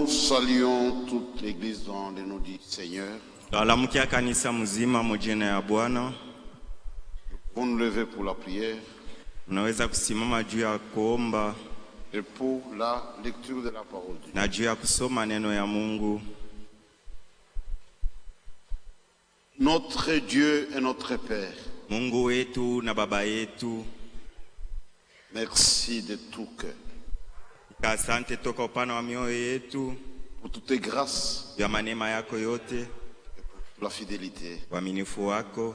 Nous saluons toute l'église dans le nom du Seigneur. Alamukia kanisa mzima mjina ya Bwana. Pour nous lever pour la prière. Unaweza kusimama juu ya kuomba Et pour la lecture de la parole de Dieu. na juu ya kusoma neno ya Mungu. Notre Dieu et notre Père. Mungu wetu na baba yetu. Merci de tout cœur. Asante toka upana wa mioyo yetu. Pour toutes tes grâces. Ya manema yako yote. Et pour la fidélité. Uaminifu wako.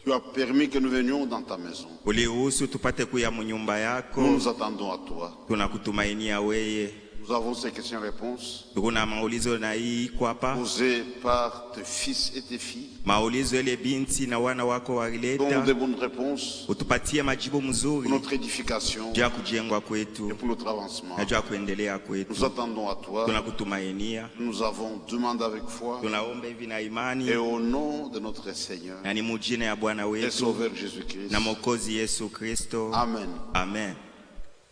Tu as permis que nous venions dans ta maison. Uliruhusu tupate kuya mnyumba yako. Nous nous attendons à toi. Tunakutumainia wewe. Nous avons ces questions-réponses Kuna maulizo na hii iko hapa. posées par tes fils et tes filles. Maulizo ile binti na wana wako Donne walileta. des bonnes réponses Utupatie majibu pour mzuri. notre édification Juu ya kujengwa et kwetu. pour notre avancement. Na juu ya kuendelea kwetu. Nous attendons à toi. Tunakutumainia. Nous avons demandé avec foi Tunaomba hivi na imani. et au nom de notre Seigneur Na ni mujina ya Bwana et wetu Sauveur Jésus-Christ. na Mwokozi Yesu Kristo. Amen. Amen.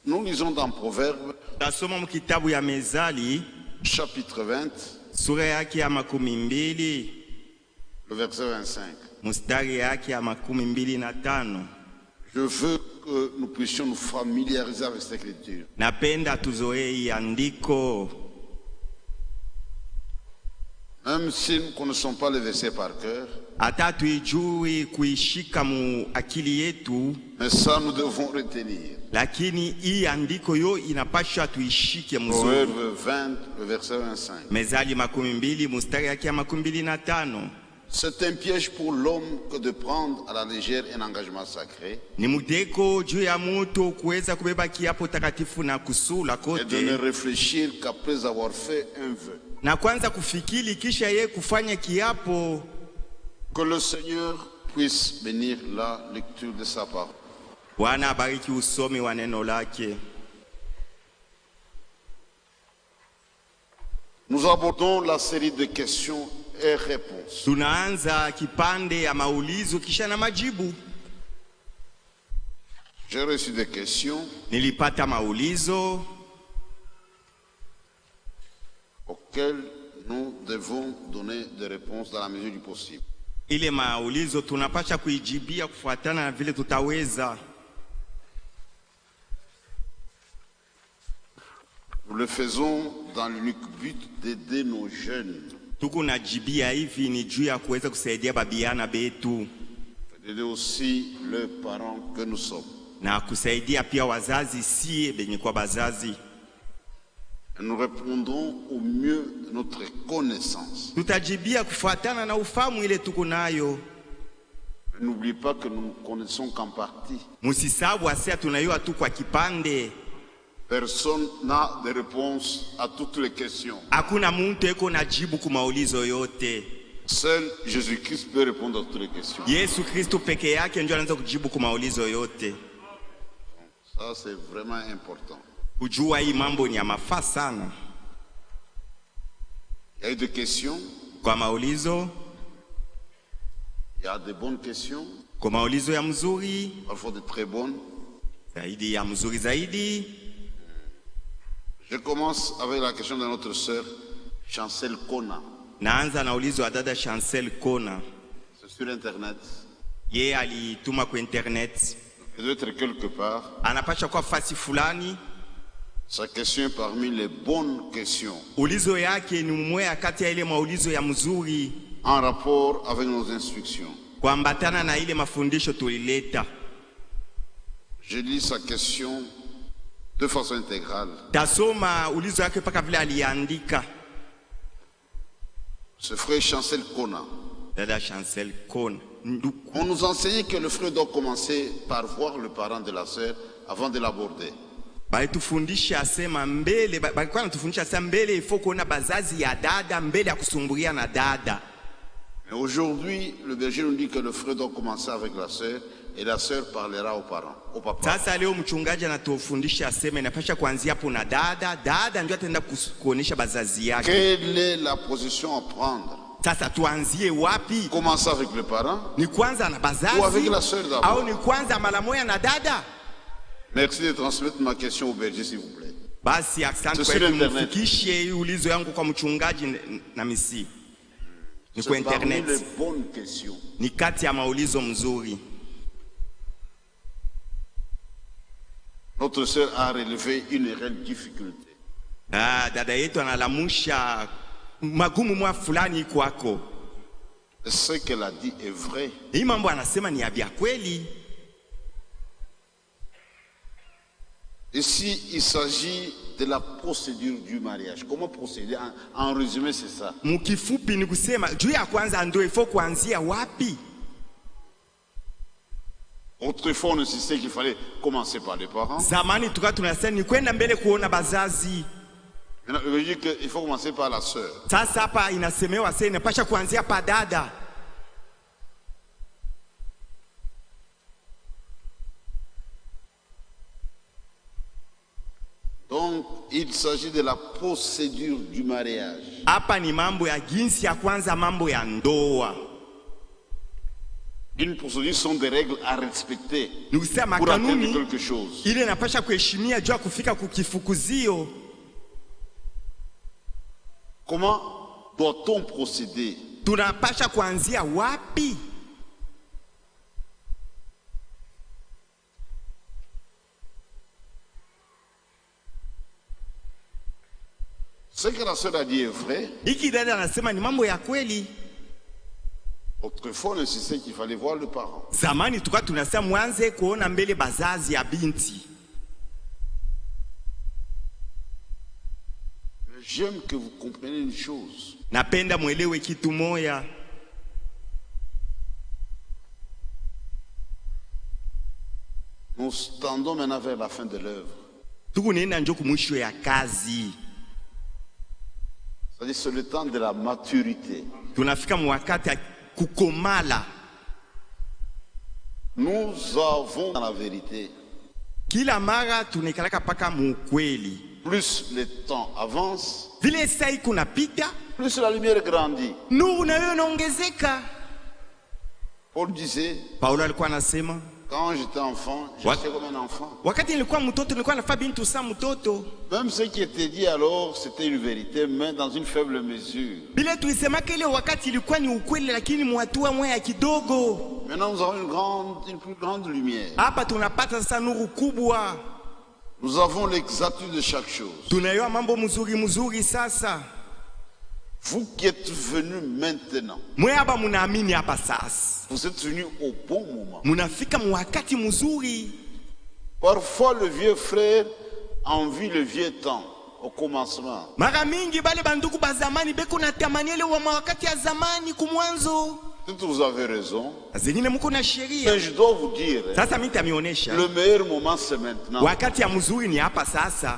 Nous lisons dans Proverbes, Tasoma mkitabu ya Mezali chapitre 20, sura yake ya 12 le verset 25. mstari yake ya 25. Je veux que nous puissions nous familiariser avec cette écriture. Napenda tuzoee hii andiko. Même si nous ne connaissons pas les versets par cœur, Hata tuijui kuishika mu akili yetu, mais ça nous devons retenir. lakini hii andiko yo inapasha tuishike mzuri. Proverbe 20, le verset 25. Mezali 12 mstari yake ya 25. C'est un piège pour l'homme que de prendre à la légère un engagement sacré Ni muteko juu ya mutu kuweza kubeba kiapo takatifu na kusula et de ne kote, réfléchir qu'après avoir fait un vœu. na kwanza kufikiri kisha ye kufanya kiapo. Que le Seigneur puisse bénir la lecture de sa parole. Bwana abariki usomi wa neno lake. Nous abordons la série de questions et réponses. Tunaanza kipande ya maulizo kisha na majibu. J'ai reçu des questions Nilipata maulizo auxquelles nous devons donner des réponses dans la mesure du possible. ile maulizo tunapasha kuijibia kufuatana na vile tutaweza. Nous le faisons dans l'unique but d'aider nos jeunes, Tuku najibia hivi ni juu ya kuweza kusaidia babiana betu d'aider aussi les parents que nous sommes. na kusaidia pia wazazi sie benye kwa bazazi. Et nous répondrons au mieux de notre connaissance. Tutajibia kufuatana na ufahamu ile tuko nayo. N'oublie pas que nous ne connaissons qu'en partie. Musisabu asia tunayua tu kwa kipande. Personne n'a de réponse à toutes les questions. Hakuna muntu eko na jibu ku maulizo yote. Seul Jésus-Christ peut répondre à toutes les questions. Yesu Kristo peke yake ndio anaweza kujibu ku maulizo yote. Ça, c'est vraiment important. Kujua hii mambo ni ya mafaa sana. Il y a eu des questions. Kwa maulizo, Il y a des bonnes questions, kwa maulizo ya mzuri, parfois de très bonnes. zaidi ya mzuri zaidi. Je commence avec la question de notre sœur Chancel Kona. Naanza na ulizo wa dada Chancel Kona. C'est sur Internet. Yeye alituma kwa internet. Il doit être quelque part. Anapasha kwa fasi fulani. Sa question est parmi les bonnes questions Ulizo yake ni mmoja kati ya ile maulizo ya mzuri en rapport avec nos instructions. kuambatana na ile mafundisho tulileta. Je lis sa question de façon intégrale. Tasoma ulizo yake paka vile aliandika. Ce frère Chancel Kona. Dada Chancel Kona. On nous enseignait que le frère doit commencer par voir le parent de la sœur avant de l'aborder. Tufundisha asema mbele, balikuwa natufundisha asema mbele ifo kuona bazazi ya dada mbele ya kusumbulia na dada. Mais aujourd'hui, le berger nous dit que le frère doit commencer avec la sœur et la sœur parlera aux parents, au papa. Sasa leo mchungaji anatufundisha asema inapasha kuanzia hapo na dada, dada ndio ataenda kuonesha bazazi yake. Quelle est la position à prendre? Sasa tuanzie wapi? Commencer avec le parent Ni kwanza na bazazi ou avec la sœur d'abord? au ni kwanza mara moja na dada? Merci de transmettre ma question au berger, s'il vous plaît. Basi asante C'est kwa sur Internet. kunifikishia ulizo yangu kwa mchungaji na misi. Ni kwa C'est parmi les internet. bonnes questions. Ni kati ya maulizo mzuri. Notre sœur a relevé une réelle difficulté. Dada yetu analamusha magumu mwa fulani kwako. Ce qu'elle a dit est vrai. Hii mambo anasema ni ya vya kweli. Ici, il s'agit de la procédure du mariage. Comment procéder? En résumé, c'est ça. Mkifupi ni kusema juu ya kwanza ndio ifo kuanzia wapi? Autrefois, on insistait qu'il fallait commencer par les parents. Zamani tuka tunasema ni kwenda mbele kuona bazazi. Maintenant, je veux dire qu'il faut commencer par la sœur. Sasa hapa inasemewa sasa inapasha kuanzia pa dada. Donc, il s'agit de la procédure du mariage. Hapa ni mambo ya jinsi ya kwanza, mambo ya ndoa. Une procédure sont des règles à respecter Ni kusema pour atteindre kanuni quelque chose. ile inapasha kuheshimia juu ya kufika kukifukuzio. Comment doit-on procéder? Tunapasha kuanzia wapi? Ce que la sœur a dit est vrai. Hiki dada anasema ni mambo ya kweli. Autrefois, on insistait qu'il fallait voir le parent. Zamani tuka tunasema mwanze kuona mbele bazazi ya binti. Mais j'aime que vous compreniez une chose. Napenda mwelewe kitu moya. Nous tendons maintenant vers la fin de l'œuvre. Tuku nenda njo kumwisho ya kazi. C'est-à-dire c'est le temps de la maturité. Tunafika mwakati ya kukomala. Nous avons dans la vérité. Kila mara tunekalaka paka mukweli. Plus le temps avance, Vile sai kunapita, plus la lumière grandit. nuru nayo inaongezeka. Paul disait, Paulo alikuwa anasema, quand j'étais enfant, j'étais comme un enfant. wakati nilikuwa mtoto nilikuwa nafaa bintu sa mtoto. Même ce qui était dit alors, c'était une vérité, mais dans une faible mesure. Bila tulisemaka ile wakati ilikuwa ni ukweli, lakini mwatua moya kidogo. Maintenant, nous avons une plus grande lumière. Hapa tunapata sasa nuru kubwa. Nous avons l'exactitude de chaque chose. Tunayua mambo mzuri sasa. Vous qui êtes venus maintenant, Mwe hapa munaamini hapa sasa. vous êtes venus au bon moment. Munafika mwakati mzuri. Parfois, le vieux frère envie le vieux temps au commencement. Mara mingi bale banduku ba zamani beko na tamani ile wa wakati ya zamani kumwanzo. Peut-être vous avez raison, Zingine mko na sheria. mais je dois vous dire, Sasa mimi tamionesha. le meilleur moment c'est maintenant. Wakati ya mzuri ni hapa sasa.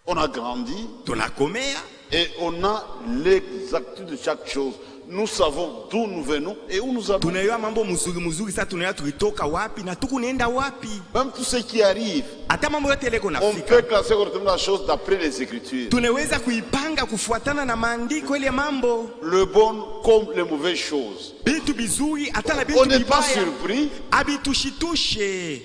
On a grandi Tunakomea. et on a l'exactitude de chaque chose. Nous savons d'où nous venons et où nous allons. Tunayua mambo mzuri sasa, tunayua tulitoka wapi na tuku nenda wapi. Même tout ce qui arrive, Hata mambo yote leko on nafika. peut classer correctement la chose d'après les Écritures. Tunaweza kuipanga kufuatana na maandiko ile mambo. Le bon comme les mauvaises choses. Bitu bizuri hata na On bitu n'est pas vibaya. surpris. Abitushitoshe.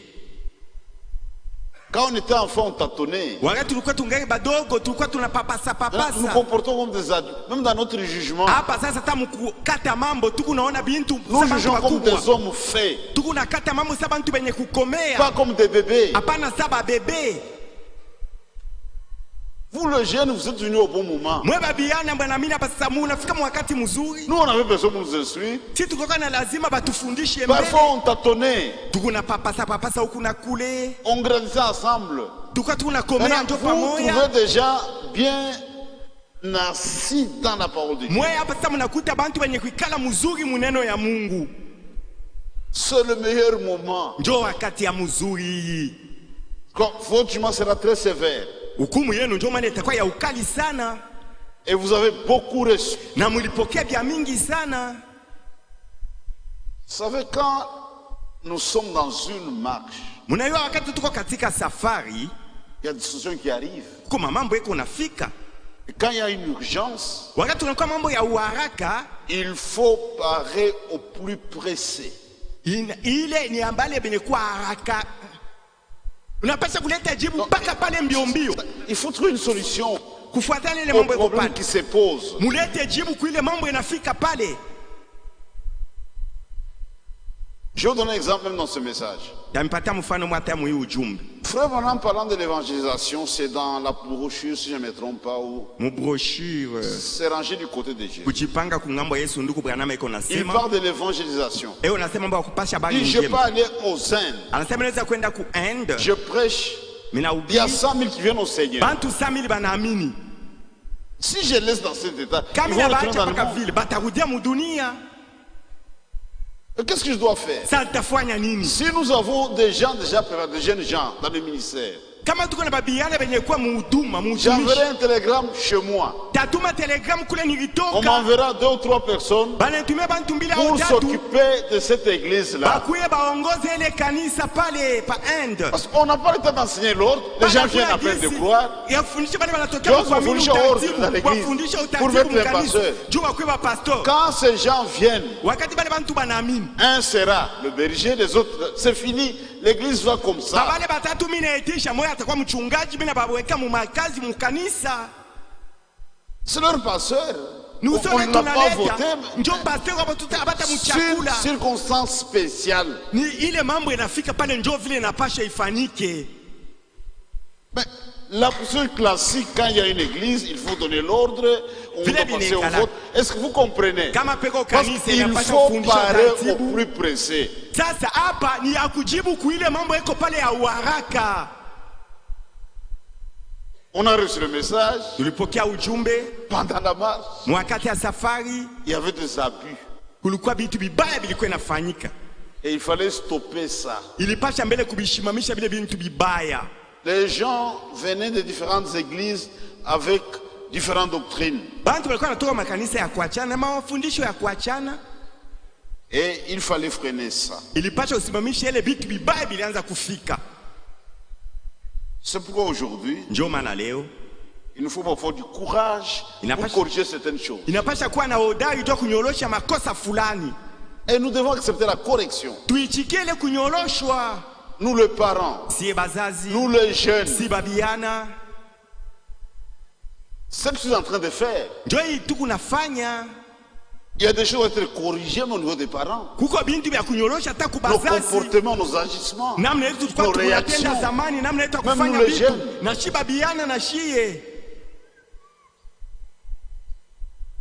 Quand on était enfant, on tâtonnait. Wakati tulikuwa tungai badogo, tulikuwa tunapapasa Maintenant, nous nous papasa. comportons comme des adultes. Même dans notre jugement, Hapa sasa hata mkukata mambo tuku naona bintu nous sa jugeons bantu comme des bakubwa. hommes faits, Tuku nakata mambo sa bantu benye pas kukomea. comme des bébés. Hapana saba bebe. Vous, les jeunes, vous êtes venus au bon moment. Mwe babiana bwana mimi hapa sasa munafika mwakati mzuri. Nous, on avait besoin de nous instruire. Si tukoka na lazima batufundishe mbele. Parfois, on tâtonnait. Tuku na papasa huku na kule. On grandissait ensemble. Tuka tunakomea Maintenant, ndio vous pamoja. trouvez déjà bien assis dans la parole de Dieu. Mwe hapa sasa mnakuta bantu wenye kuikala mzuri muneno ya Mungu. C'est le meilleur moment. Njo wakati ya mzuri. Quand votre jugement sera très sévère. Hukumu yenu njo maana itakuwa ya ukali sana. Et vous avez beaucoup reçu. Na mulipokea vya mingi sana. Vous savez, quand nous sommes dans une marche, Munajua wakati tuko katika safari, il y a des situations qui arrivent. kuma mambo yako nafika. Et quand il y a une urgence, Wakati tunakuwa mambo ya uharaka, il faut parer au plus pressé. ile ni ambale benye kuwa haraka. unapasha kuleta jibu mpaka pale mbio mbio. Il faut trouver une solution Kufuatana ile au mambo yako problème pale. qui se pose. Mulete jibu kwa ile mambo inafika pale. Je vais vous donner un exemple même dans ce message. Tampata mfano mwata mu ujumbe. Frère Branham parlant de l'évangélisation, c'est dans la brochure, si je ne me trompe pas, où Mu brochure c'est rangé du côté de Jésus. kujipanga kungambo Yesu ndugu Branham iko Il nasema. parle de l'évangélisation. Unasema mambo ya kupasha habari Il dit, je ne vais njema. pas aller aux Indes. Anasema naweza kwenda ku Inde. Je prêche. Il y Minahubiri a 100 000 qui viennent au Seigneur. bantu 100,000 banaamini. Si je laisse dans cet état, ils Kama vont retourner inabaacha dans le paka monde. vile batarudia mu dunia. Qu'est-ce que je dois faire? Sasa tutafanya nini? Si nous avons des gens déjà préparés, des jeunes gens dans le ministère, Kama tuko na babiana benye kwa muhuduma, j'enverrai mutumishi. un télégramme chez moi. Tatuma telegram kule On nilitoka. m'enverra 2 ou 3 personnes Banatumia bantu mbili au pour tatu. s'occuper de cette église-là. Bakuye baongoze ile kanisa pale pa Inde. Parce qu'on n'a pas le temps d'enseigner l'ordre. Les gens viennent à peine de croire. Yafundisha bale banatokea Dios kwa mimi wafundisha ordre utaratibu, dans l'église wafundisha pour utaratibu mettre les mkanisa. pasteurs. Juu bakuye ba pastor. Quand ces gens viennent, Wakati bale bantu banaamini. un sera le berger, les autres, c'est fini. L'église va comme ça. Babale batatu mimi naitisha, moja atakuwa mchungaji, mimi nabaweka mu makazi mu kanisa. C'est leur pasteur. Nous On sommes ne l'a pas voté. tunaleta. Ndio pastor hapo tutabata Sur mchakula. circonstance spéciale. Ni ile mambo inafika pale ndio vile inapasha ifanyike. Mais la procédure classique, quand il y a une église, il faut donner l'ordre, on Vile doit passer au binekala. vote. Est-ce que vous comprenez? Kama peko Parce kanisa qu'il inapasha faut kufundisha parer au taratibu. plus pressé. Sasa hapa ni ya kujibu kuile mambo iko pale ya uharaka. On a reçu le message. Tulipokea ujumbe Pendant la marche, mwakati ya safari, il y avait des abus. kulikuwa vitu vibaya vilikuwa inafanyika. Et il fallait stopper ça. Ilipasha mbele kubishimamisha vile vitu vibaya. Les gens venaient de différentes églises avec différentes doctrines. Bantu walikuwa wanatoka makanisa ya kuachana na mafundisho ya kuachana. Et il fallait freiner ça. Ilipasha usimamishe ile vitu vibaya vilianza kufika. C'est pourquoi aujourd'hui, Ndio maana leo il nous faut parfois du courage Il n'a pour pas- corriger certaines choses. inapasha kuwa na hodari tu kunyorosha makosa fulani. Et nous devons accepter la correction. Tuichikie ile kunyoroshwa. Nous les parents, Si bazazi, nous les jeunes, si babiana, c'est ce que je suis en train de faire. ndio hii tu kunafanya. Il y a des choses à être corrigées au niveau des parents. Kuko bintu vya kunyorosha hata Nos kubazazi. comportements, nos agissements, Namna yetu tulikuwa nos tunatenda réactions. zamani, namna yetu ya Même kufanya nous les vitu. jeunes. Na shiba biana na shie.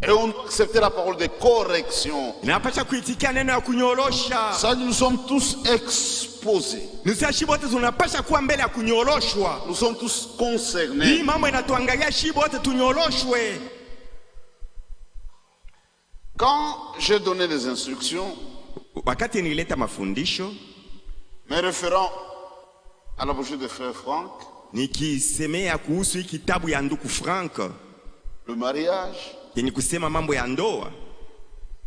Et on doit accepter la parole de correction. Inapasha kuitikia neno ya kunyorosha. Ça, nous sommes tous exposés. Nusia shiba wote tunapasha kuwa mbele ya kunyoroshwa. Nous sommes tous Hii concernés. mambo inatuangalia shiba wote tunyoroshwe. Quand j'ai donné les instructions, Wakati nilileta mafundisho me référant à la brochure de Frère Franck, nikisemea kuhusu hii kitabu ya ndugu Frank le mariage, yenye kusema mambo ya ndoa,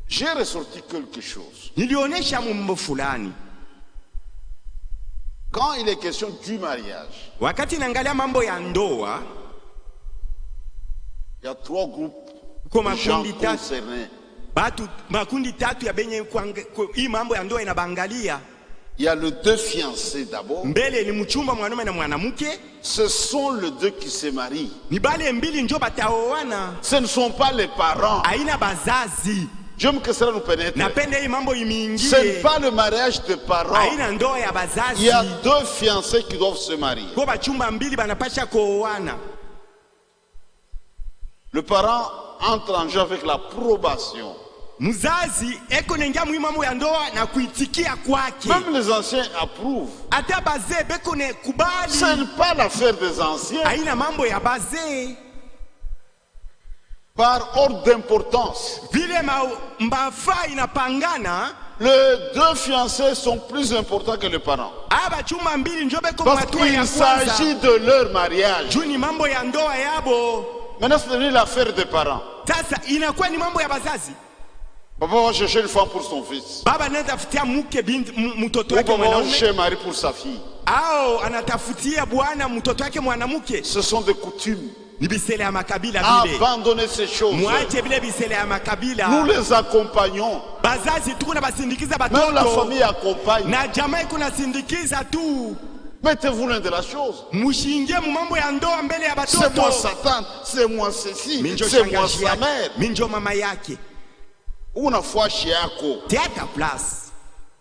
j'ai ressorti quelque chose. nilionyesha mambo fulani. Quand il est question du mariage, Wakati naangalia mambo ya ndoa, il y a 3 groupes kwa de gens makundi tatu, concernés. makundi tatu ya benye hii mambo ya ndoa inabangalia. Il y a les 2 fiancés d'abord. Mbele ni mchumba mwanaume na mwanamke, Ce sont les 2 qui se marient. ni bale mbili njo bataoana, Ce ne sont pas les parents. haina bazazi. Dieu me que cela nous pénètre. Napenda hii mambo Ce n'est imiingie, pas le mariage des parents. haina ndoa ya Il bazazi. y a 2 fiancés qui doivent se marier. Kwa bachumba mbili banapasha kuoana. Le parent entre en jeu avec l'approbation. Mzazi eko nengia mwi mambo ya ndoa na kuitikia kwake. Même les anciens approuvent. Hata bazee beko ne kubali. Ce n'est pas l'affaire des anciens. Haina mambo ya bazee. Par ordre d'importance, Vile mbafa inapangana, les 2 fiancés sont plus importants que les parents. aba chuma mbili njo beko Parce matua ya qu'il s'agit kwanza. de leur mariage. Juu ni mambo ya ndoa yabo. Maintenant, c'est devenu l'affaire des parents. Sasa inakuwa ni mambo ya bazazi. Papa va chercher une femme pour son fils. Baba anatafutia mke binti mtoto Ou wake papa va mwanaume, chercher un mari pour sa fille. au anatafutia bwana mtoto wake mwanamke. Ce sont des coutumes. Ni bisele ya makabila vile. Abandonnez ces choses. Mwache vile bisele ya makabila. Nous les accompagnons. Bazazi tuko na basindikiza Même la batoto. famille accompagne. Na jamaa iko nasindikiza tu. Mettez-vous loin de la chose. Mushingie mu mambo ya ndoa mbele ya C'est moi batoto. Satan, c'est moi ceci, Minjo c'est moi shangazi sa yake. mère. Minjo mama yake. Unafuashi yako. T'es à ta place.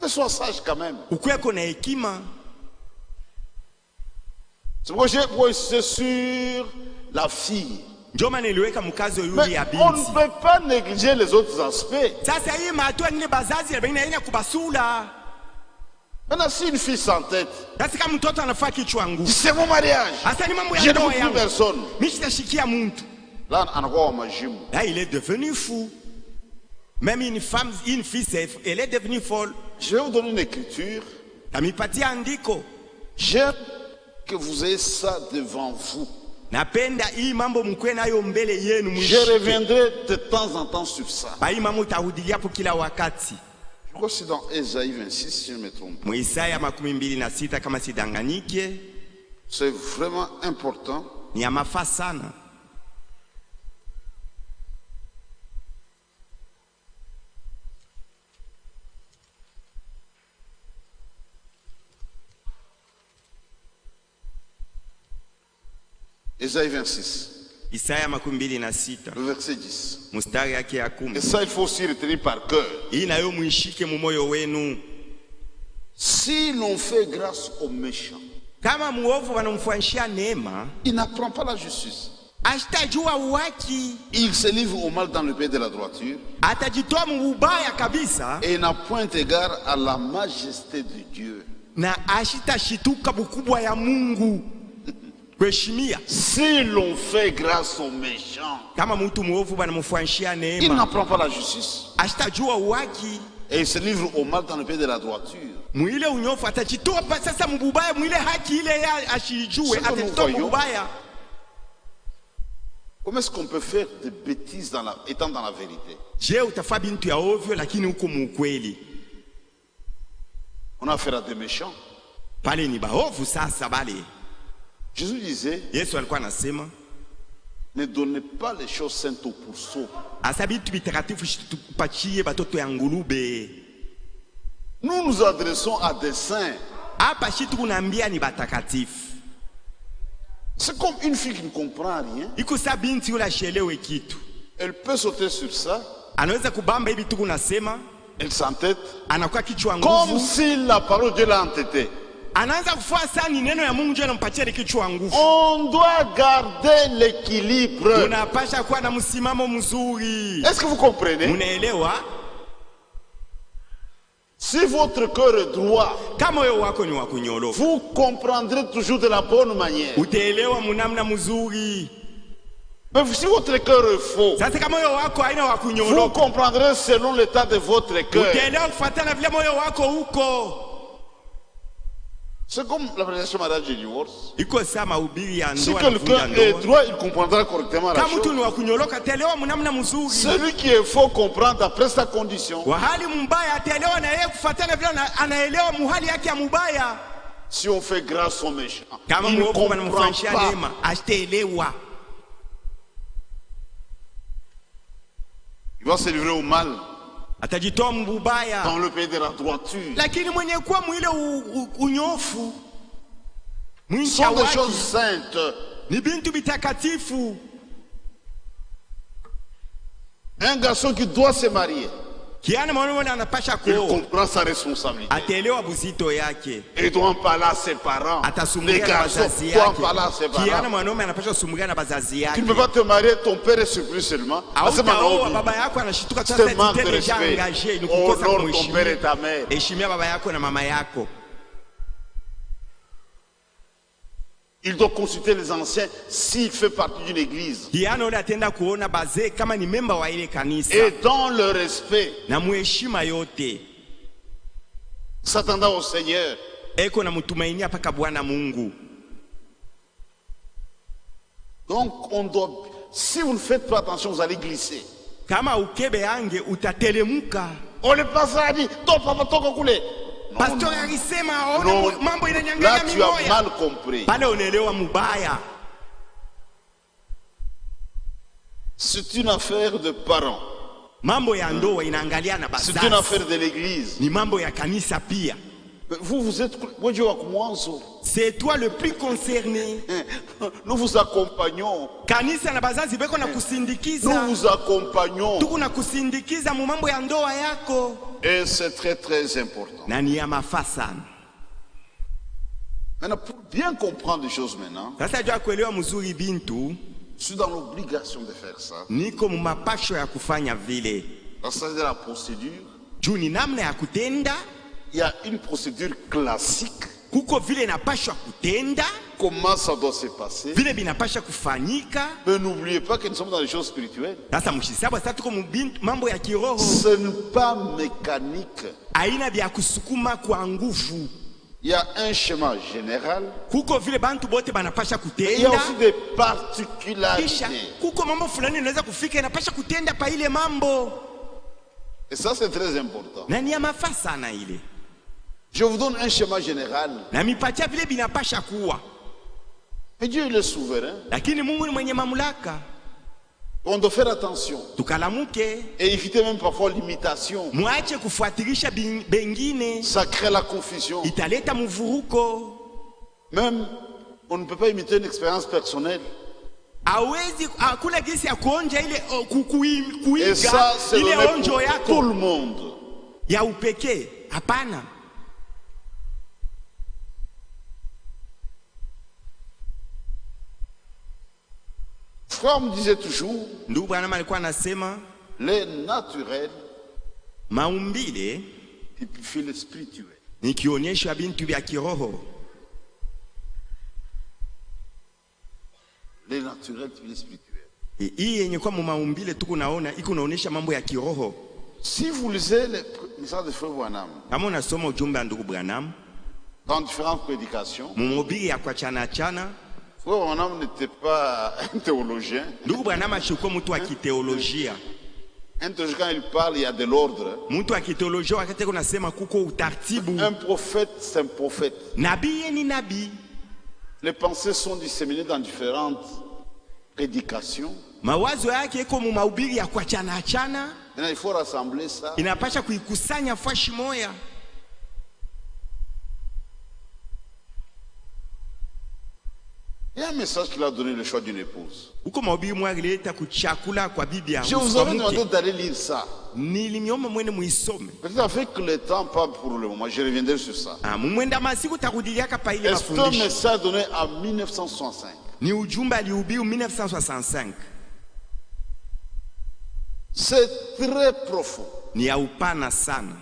Mais sois sage quand même. Ukweko na hekima. C'est pourquoi j'ai insisté sur la fille. Ndio maana niliweka mkazo yule Mais ya on binti. ne peut pas négliger les autres aspects. Sasa hii matua ngine bazazi ya bengine ina kubasula. Maintenant, si une fille sans tête, Sasa kama mtoto anafaa kichwa nguvu. c'est mon mariage. Hasa ni mambo ya Je ne ndoa veux plus yangu. personne. Mimi sitashikia mtu. Là, on a quoi au majimu? Là, il est devenu fou. Même une femme, une fille, elle est devenue folle. Je vais vous donner une écriture. Amipatia andiko. J'aime que vous ayez ça devant vous. Napenda hii mambo mkwe nayo mbele yenu Je mwishike. reviendrai de temps en temps sur ça. Ba hii mambo utarudilia hapo kila wakati. Je crois que c'est dans Ésaïe 26, si je ne me trompe pas. Muisaya 26 kama sidanganyike. C'est vraiment important. Ni ya mafaa sana. Ésaïe 26, Isaya 26 le verset 10. mstari yake ya 10. Et ça, il faut aussi retenir par cœur. Hii nayo muishike mu moyo wenu. Si l'on fait grâce aux méchants, Kama muovu wanamfanyishia neema, il n'apprend pas la justice. asitajua uwaki, Il se livre au mal dans le pays de la droiture atajitoa mu ubaya kabisa et n'a point égard à la majesté de Dieu. na ashitashituka bukubwa ya Mungu kuheshimia. Si l'on fait grâce aux méchants, Kama mtu muovu wanamfanyishia il neema, n'apprend pas la justice asitajua uwaki, et il se livre au mal dans le pays de la droiture. mwile unyofu atajitoa pa sasa mubaya, mwile haki ile ya ashijue, C'est que nous atajitoa voyons. mubaya. Comment est-ce qu'on peut faire des bêtises étant dans la vérité? Je, utafaa bintu ya ovyo lakini huko muukweli? On a affaire à des méchants. Pale ni baovu sasa bale. Jésus disait, Yesu alikuwa anasema, ne donnez pas les choses saintes aux pourceaux. asa bitu bitakatifu tupatie batoto ya ngulube. Nous nous adressons à des saints. Hapa shitu kunaambia ni batakatifu. C'est comme une fille qui ne comprend rien. Iko sa binti yule ashelewe kitu. Elle peut sauter sur ça. Anaweza kubamba hivi tu kunasema, Elle s'entête. anakuwa kichwa Comme nguvu. si la parole de Dieu l'a entêté. Anaanza kufuata ni neno ya Mungu ndio anampatia ile kichwa nguvu. On doit garder l'équilibre. Tunapasha kuwa na msimamo mzuri. Est-ce que vous comprenez? Munaelewa? Si votre cœur est droit, Kama moyo wako ni wa kunyoroka, vous comprendrez toujours de la bonne manière. utaelewa munamna mzuri. Mais si votre cœur est faux, Sasa kama moyo wako haina wa vous kunyoroka, comprendrez selon l'état de votre cœur. utaelewa kufuatana vile moyo wako huko. C'est comme la prédication mariage et divorce. Iko saa mahubiri ya Si ndoa na quelqu'un kuvunja est ndoa. droit, il comprendra correctement la Kama mtu chose. ni wa kunyoroka, ataelewa munamna mzuri. Celui qui est faux comprend d'après sa condition. Wa hali mbaya ataelewa na yeye kufuatana vile anaelewa muhali yake ya mubaya. Si on fait grâce aux méchants, Kama il ne muovu comprend wanamfanyishia pas. neema, asitaelewa. Il va se livrer au mal Atajitoa mbubaya. dans le pays de la droiture. Lakini mwenye kuwa mwile unyofu, Ce mwincha sont des wake, choses saintes. ni bintu bitakatifu. Un garçon qui doit se marier, Kiana mwana anapasha il kuoa, comprend sa responsabilité. ataelewa buzito yake. Il doit en parler à ses parents. Les Atasumulia na garçons bazazi doivent en parler à yake. ses Kiana parents. mwanaume anapasha sumulia na bazazi Tu ne yake. peux pas te marier, ton père est surpris seulement. Ah, c'est Hautaoa mon baba yako anashituka C'est sasa, un manque de tete deja respect. engagé, ni Honore kukosa ton père et kumheshimia. ta mère. Heshimia baba yako na mama yako. Il doit consulter les anciens s'il fait partie d'une église. Kiana ule atenda kuona bazee kama ni memba wa ile kanisa Et dans le respect, na muheshima yote. s'attendant au Seigneur. Eko na mtumainia paka Bwana Mungu. Donc on doit, si vous ne faites pas attention, vous allez glisser. Kama ukebe ange utatelemuka. On le passera dit, ton papa toka kule. Pastor alisema Non. ona mambo Là inanyang'anya tu as mimoya. mal compris. Pale unaelewa mubaya. C'est une affaire de parents. Mambo ya ndoa inaangalia na C'est une bazazi. affaire de l'église. Ni mambo ya kanisa pia. Vous êtes, moi je vois C'est toi le plus concerné. nous vous accompagnons. Kanisa na bazazi beko na kusindikiza. Nous vous accompagnons. Tuko na kusindikiza mu mambo ya ndoa yako. Et c'est très très important. Na ni ya mafaa sana. Maintenant, pour bien comprendre les choses maintenant, Sasa jua kuelewa mzuri bintu, je suis dans l'obligation de faire ça. niko mu mapasho ya kufanya vile. Dans ça de la procédure, Juu ni namna ya kutenda, il y a une procédure classique. kuko vile napashwa kutenda, Comment ça doit se passer? vile binapasha kufanyika. Mais n'oubliez pas que nous sommes dans les choses spirituelles. Sasa mshisabu sasa tuko mu mambo ya kiroho. Ce n'est pas mécanique. Aina vya kusukuma kwa nguvu. Il y a un schéma général. Kuko vile bantu bote banapasha Et il y a kutenda. aussi des Kisha particularités. kuko mambo fulani inaweza kufika inapasha kutenda pa ile mambo. Et ça, c'est très important. Na ni ya mafaa sana ile. Je vous donne un schéma général. Na mipatia vile binapasha kuwa. Mais Dieu, il est souverain. Lakini Mungu ni mwenye mamlaka. On doit faire attention. Tukalamuke. Et éviter même parfois l'imitation. Mwache kufuatilisha bengine. Ça crée la confusion. Italeta mvuruko. Même, on ne peut pas imiter une expérience personnelle. Hawezi hakuna gisi ya kuonja ile Et kuiga ça, c'est ile le onjo pour yako tout le monde. ya upekee. Hapana. Frère me disait toujours, Ndugu Branham alikuwa anasema les naturels maumbile typifient le spirituel. ni kionyesho ya bintu vya kiroho. Les naturels typifient le spirituel. Hii yenye kwa maumbile tuko naona iko naonesha mambo ya kiroho. Si vous lisez les messages de Frère Branham Kama unasoma ujumbe wa ndugu Branham dans différentes prédications, mumubiri ya kwa chana chana, Frère Branham n'était pas un théologien. ndugu Branham ashikuwa mtu wa kiteolojia. Un théologien, quand il parle, il y a de l'ordre. Mtu wa kiteolojia wakati kunasema kuko utaratibu. Un prophète, c'est un prophète. Nabii ni nabii. Les pensées sont disséminées dans différentes prédications. Mawazo yake iko mu mahubiri ya kwa chana chana. Maintenant, il faut rassembler ça. Inapasha kuikusanya fashi moya. Il y a un message qu'il a donné le choix d'une épouse. Uko mahubiri mwalileta kuchakula kwa bibi ya Je vous avais demandé d'aller lire ça. Nilimiomba mwene muisome. Peut-être avec le temps, pas pour le moment, je reviendrai sur ça. Mumwenda masiku takudiliaka pa ile C'est un mafundisho. message donné en 1965. Ni ujumbe alihubiri 1965. C'est très profond. Ni ya upana sana.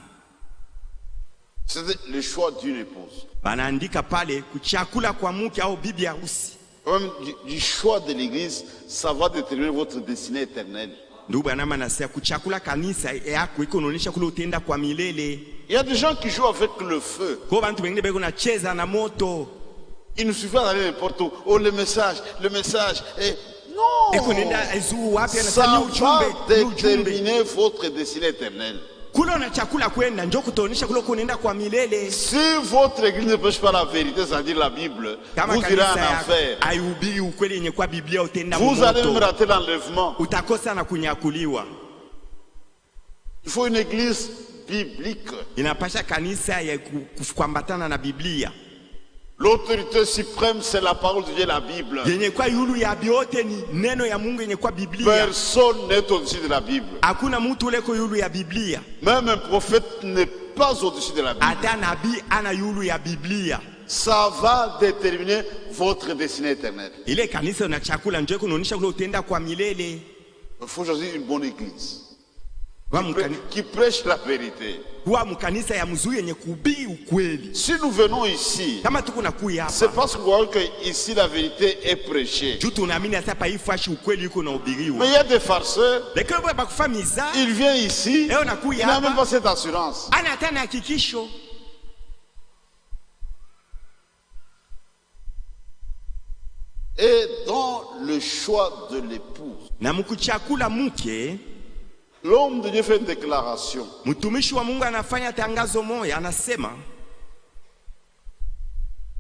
C'est le choix d'une épouse. Banaandika pale kuchakula kwa mke au bibi harusi. Même du choix de l'église, ça va déterminer votre destinée éternelle. Ndugu Branham anasema kuchakula kanisa yako iko inaonyesha kule utenda kwa milele. Il y a des gens qui jouent avec le feu. Kwa bantu wengine beko na cheza na moto. Il ne suffit pas d'aller n'importe où. Oh, le message. Et non! Eko nenda ezuru wapi Ça anasema va ni ujumbe. déterminer votre destinée éternelle. Kule una chakula kwenda njoo kutaonyesha kule kunaenda kwa milele. Si votre église ne prêche pas la vérité, c'est-à-dire la Bible, Kama vous irez en kanisa enfer. haihubiri ukweli yenye kwa Biblia utenda Vous allez même moto. rater l'enlèvement. Utakosa na kunyakuliwa. Il faut une église biblique. Inapasha kanisa ya kuambatana na Biblia. L'autorité suprême, c'est la parole de Dieu, la Bible. Yenye kwa yulu ya biote ni neno ya Mungu yenye kwa Biblia. Personne n'est au-dessus de la Bible. Hakuna mtu ule ko yulu ya Biblia. Même un prophète n'est pas au-dessus de la Bible. Hata nabii ana yulu ya Biblia. Ça va déterminer votre destinée éternelle. Ile kanisa na chakula njoo kunaonyesha kule utenda kwa milele. Il faut choisir une bonne église Kwa qui prêche la vérité. Kwa mkanisa ya mzuri yenye kuhubiri ukweli. Si nous venons ici, Kama tuko na kuya c'est hapa. parce que vous voyez que ici la vérité est prêchée. Juu tunaamini hata pa hii fashi ukweli yuko na Mais ubiriwa. il y a des farceurs, Lakini kwa bakufamiza il vient ici, leo il nakuya n'a même hapa. pas cette assurance. Ana hata na hakikisho. Et dans le choix de l'épouse, Na mkuchakula mke, l'homme de Dieu fait une déclaration. mtumishi wa Mungu anafanya tangazo moja, anasema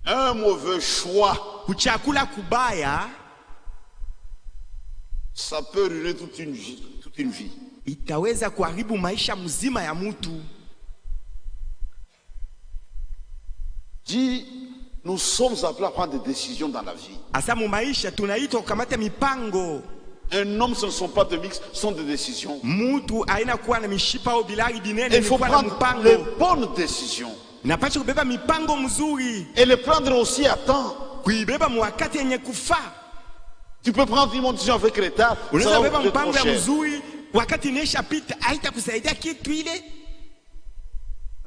Un mauvais choix, kuchakula kubaya ça peut ruiner toute une vie. Toute une vie. itaweza kuharibu maisha mzima ya mtu. Dit, nous sommes appelés à prendre des décisions dans la vie. Asa mu maisha tunaitwa kukamata mipango. Un homme, ce ne sont pas de mix, ce sont des décisions. Mutu aina kuwa na mishipa au bilari binene. Il faut prendre les bonnes décisions. Napaswa kubeba mipango mzuri. Et les prendre aussi à temps. Kuibeba mwakati yenye kufa. Tu peux prendre une décision avec retard. Unaweza kubeba mpango ya mzuri wakati inesha pita haitakusaidia kitu ile.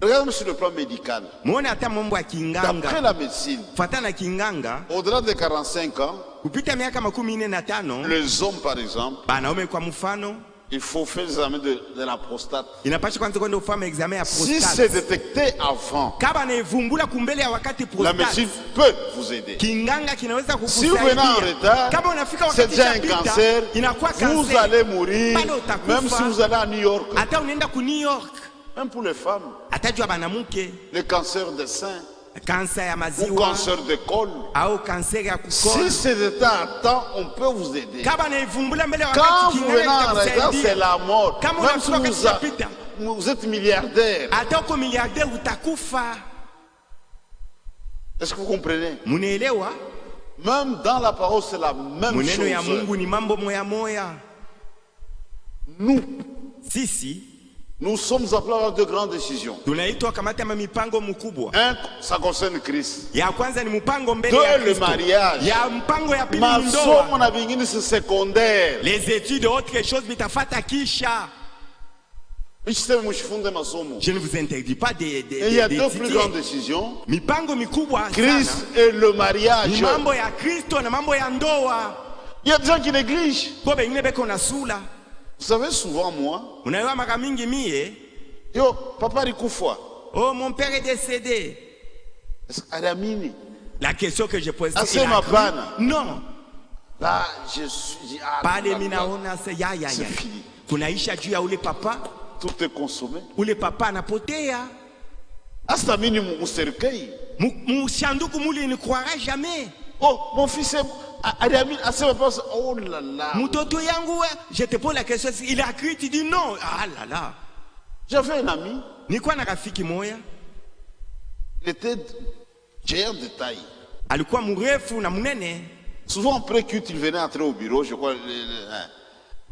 Regarde sur le plan médical. Muone hata mambo ya kinganga. D'après la médecine, Fatana kinganga, au-delà de 45 ans, kupita miaka 45, les hommes par exemple, banaume kwa mfano, il faut faire l'examen de la prostate. inapaswa kwanza kwenda ufanye examen ya Si prostate. c'est détecté avant, Kama naivumbula kumbele ya wakati la prostate, médecine peut vous aider. kinganga kinaweza Si vous venez en kukusaidia. retard, Kama unafika c'est wakati déjà un chapita, cancer, inakuwa vous cancer. allez mourir, Bado utakufa. même si vous allez à New York, Hata unaenda ku New York, même pour les femmes, atajua banamuke, le cancer des seins kansa ya ou maziwa cancer de col. au kanser ya Si kukola. c'est d'état à temps, on peut vous aider. Kama naivumbula mbele ya Quand wakati vous venez en kinganga retard, c'est kitakusaidia. la mort. Kama Même si unafika wakati chapita, vous êtes milliardaire. hata uko miliardaire utakufa. Est-ce que vous comprenez? Munaelewa? Même dans la parole, c'est la même Muneno ya chose. Mungu ni mambo moya moya. Nous, Sisi nous sommes appelés à avoir de grandes décisions. tunaitwa kamata mipango mkubwa. Un, ça concerne Christ. Ya kwanza ni mpango mbele Deux, ya le Kristo. mariage. Ya mpango ya pili ni ndoa. Masomo na vingine c'est secondaire. Les études autre chose vitafata kisha. Msiseme mshifunde masomo. Je ne vous interdis pas Et il y a deux plus grandes d'étudier. décisions. Mipango mikubwa Christ sana. et le Ni mariage. mambo ya Kristo na mambo ya ndoa. Il y a des gens qui négligent. Kwa bengine beko na sula. Vous savez, souvent moi, Unaelewa mara mingi mie, yo, papa alikufa. oh mon père est décédé. Aliamini. La question que je pose, Asema il a cru? bana. Non. Là, je suis dit, ah, Pale minaona se ya c'est fini. kunaisha juu ya ule papa, Tout est consommé. ule papa anapotea. Hasta mini muserukei. Mushanduku muli ne croira jamais. Oh, mon fils est... Aliamini, asema papa, oh là là. Mutoto yangu, je te pose la question, il a cru, tu dis non. Ah là là. J'avais un ami, Nilikuwa na rafiki moya, il était géant de taille. alikuwa mrefu na mnene. Souvent après culte, il venait entrer au bureau, je crois.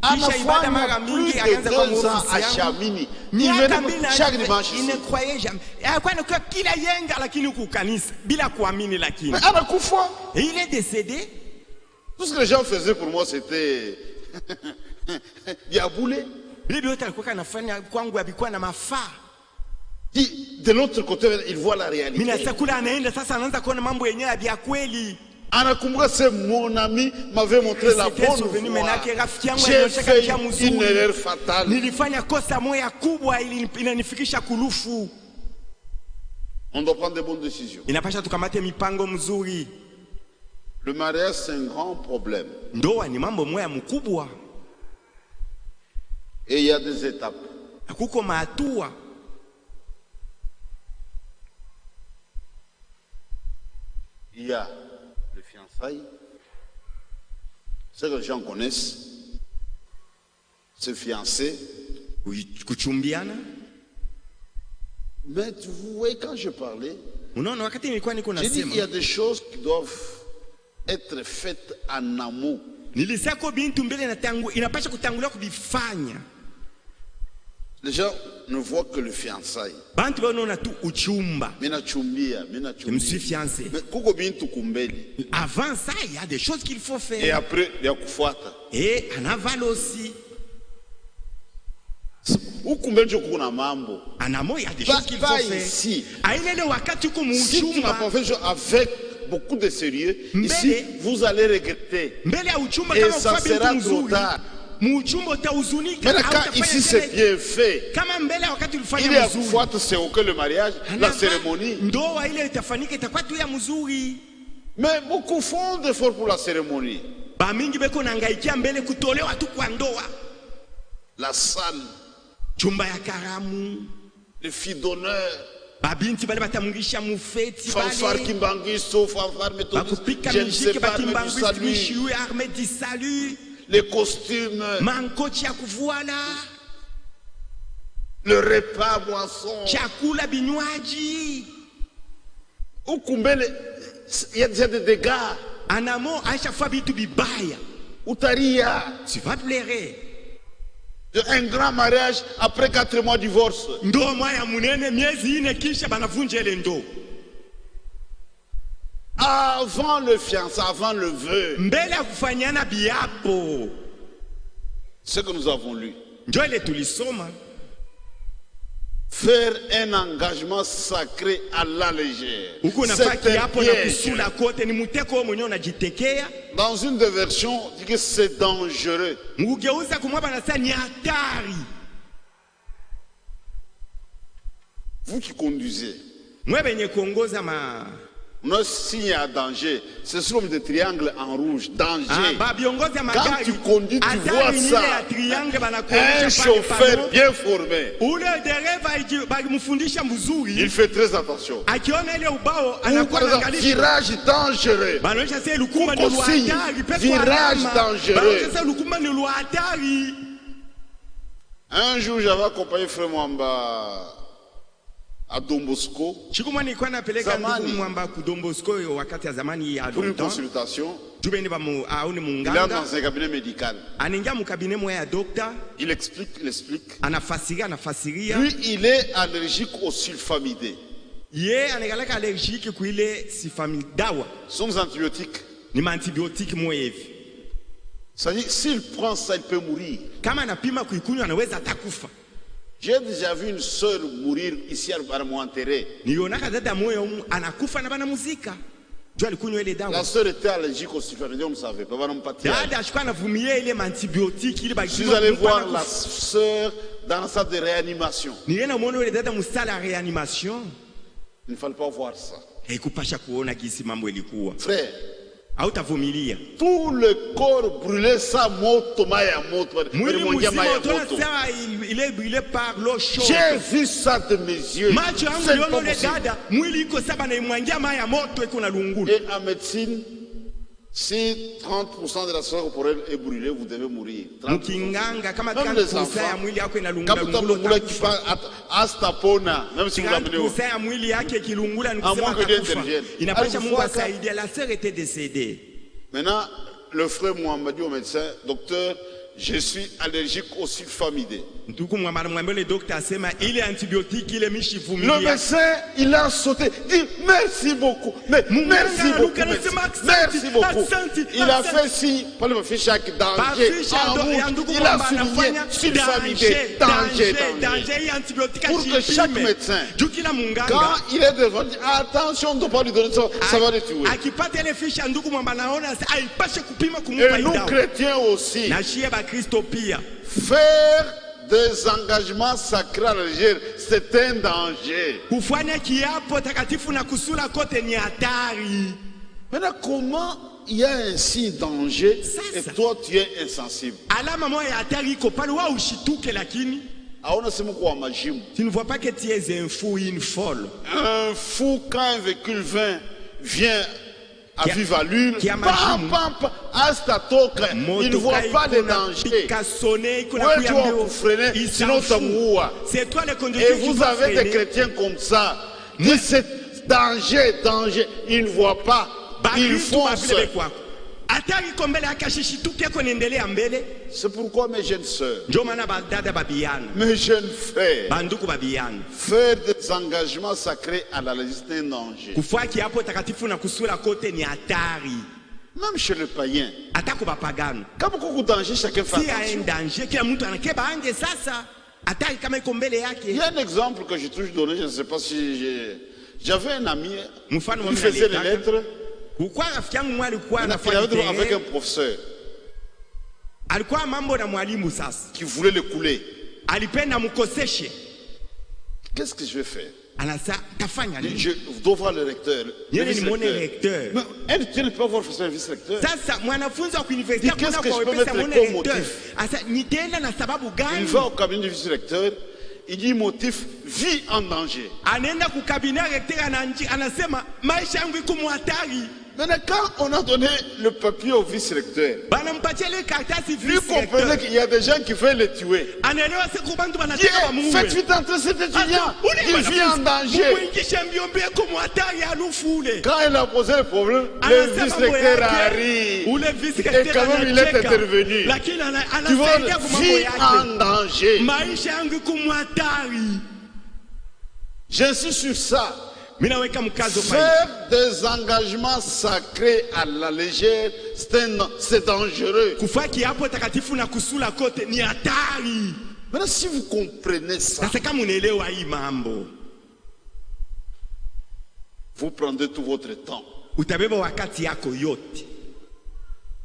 Kisha ibada mara plus mingi de akaanza kwa 2 ans à ofisi yangu. Chamini. Il Miaka venait mbili na chaque dimanche il ne ici. croyait jamais. Alikuwa anakuwa kila yenga lakini huku kanisa bila kuamini lakini. Mais anakufa. Et il est décédé. Tout ce que les gens faisaient pour moi, c'était Diaboulé. Bibi yote alikuwa anafanya kwangu alikuwa na mafaa. De l'autre côté, il voit la réalité. Mimi nasa kula anaenda sasa anaanza kuona mambo yenyewe ya kweli. Anakumbuka, c'est mon ami m'avait montré la C'était bonne souvenu voie. menake rafiki yangu J'ai alionyesha fait njia une mzuri. erreur fatale. Nilifanya kosa moja kubwa ili inanifikisha kulufu. On doit prendre de bonnes décisions. Inapasha tukamate mipango mzuri. Le mariage, c'est un grand problème. Ndoa ni mambo moya mkubwa. Et il y a des étapes. Kuko mahatua. Il y a le fiançailles. Ce que les gens connaissent, se fiancer. Kuchumbiana. Mais vous voyez, quand je parlais, Unaona wakati nilikuwa niko j'ai dit nasema. qu'il y a des choses qui doivent être faites en amont. Nilisako bintu mbele na tangu inapasha kutangulia kuvifanya. Les gens ne voient que le fiançailles. Bantu wanaona tu uchumba. Mina chumbia. Je me suis fiancé. Mais kuko bintu kumbeli. Avant ça, il y a des choses qu'il faut faire. Et après, il y a kufuata. Et en aval aussi. Ukumbeli kuna mambo. En amont, il y a des choses qu'il faut Pas faire. ici. Ailele wakati uko Si tu n'as muuchumba. pas fait ça avec beaucoup de sérieux, Mbele. ici, vous allez regretter. Mbele ya uchumba Et kama ça ufanye sera bintu trop mzuri. tard. Muuchumba utahuzunika. Mais au quand utafanya ici c'est tena- bien fait, Kama mbele ya wakati il ulifanya y a mzuri. kufuata, c'est auquel le mariage, la Anava- cérémonie. Ndoa ile itafanyika itakuwa tu ya mzuri. Mais beaucoup font d'efforts pour la cérémonie. Bamingi beko nangaikia mbele kutolewa tu kwa ndoa. La salle, Chumba ya karamu. les filles d'honneur, Babinti bale batamungisha mufeti fanfare bale. Kimbangiso, fanfare méthodiste, Bakupika je ne sais muziki pas, mais du bakimbangwisi salut, mishiwe arme di salut. les costumes, Mankochi ya kuvuana. le repas, boisson. Chakula binywaji. ukumbele, il y a des dégâts. Anamo aisha fa bitu bibaya. Utaria. Tu vas pleurer. Un grand mariage après 4 mois de divorce. Ndo moya munene miezi ine kisha banavunja ile ndo. Avant le fiançailles, avant le vœu. Mbele ya kufanyana biapo. Ce que nous avons lu. Ndio ile tulisoma. Faire un engagement sacré à la légère. C'est un piège. Dans une des versions, on dit que c'est dangereux. Vous qui conduisez, notre signe à danger, c'est sur des triangles en rouge, danger. Quand tu conduis, tu vois ça. Un chauffeur bien formé, il fait très attention. Virage dangereux. Virage dangereux. Un jour, j'avais accompagné Frère Mwamba à Don Bosco pour une consultation. Il est dans un cabinet médical. Il explique. Lui, il est allergique au sulfamidé. Ce sont des antibiotiques. Ça dit, s'il prend ça, il peut mourir. J'ai déjà vu une sœur mourir ici à Montéré. La sœur était allergique au sulfamidé, on ne savait pas. Je suis allé voir la sœur dans la salle de réanimation. Il ne fallait pas voir ça. Frère, tout le corps brûlé, ça moto, maya moto. Il est brûlé par l'eau chaude. J'ai vu ça de mes yeux. C'est pas possible. Et en médecine, si 30% de la cellule corporelle est brûlée, vous devez mourir. Même les enfants, quand vous voulez qu'il fasse astapona, même si vous l'amenez au à moins que Dieu intervienne. La sœur était décédée. Maintenant, le frère Mwamba dit au médecin, docteur, je suis allergique au sulfamidé. Le médecin, il a sauté. Il dit merci beaucoup. Merci beaucoup. Merci beaucoup. Il a fait si, chaque danger. Il a souligné sulfamidé, danger. Pour que chaque médecin, quand il est devant, attention, on ne doit pas lui donner ça, ça va le tuer. Et nous chrétiens aussi. Faire des engagements sacrés à la légère, c'est un danger. Maintenant, comment il y a ainsi danger et toi tu es insensible? Tu ne vois pas que tu es un fou, une folle. Un fou, quand un véhicule vient à vive allure, il ne voit pas de danger. Et vous avez des chrétiens comme ça. C'est danger, ils ne voient pas. Ils foncent. C'est pourquoi mes jeunes sœurs, mes jeunes frères, faire des engagements sacrés à la légère, c'est un danger. Même chez les païens, quand beaucoup de danger, chacun fait attention. Il y a un exemple que j'ai toujours donné, je ne sais pas si j'avais un ami, il faisait les lettres. Il avait avec un professeur qui voulait le couler. Qu'est-ce que je vais faire? Je dois voir le recteur. Tu ne peux pas voir le vice-recteur. Qu'est-ce que je peux mettre comme motif? Il va au cabinet du vice-recteur. Il dit motif vie en danger. Maintenant, quand on a donné le papier au vice-recteur, lui comprenait qu'il y a des gens qui veulent le tuer. Faites vite entrer cet étudiant, il vit en danger. Quand il a posé le problème, le vice-recteur a ri. Et quand même, il est intervenu. Tu vois, vie en danger. J'insiste sur ça. Faire des engagements sacrés à la légère, c'est dangereux. Maintenant, si vous comprenez ça, vous prendrez tout votre temps.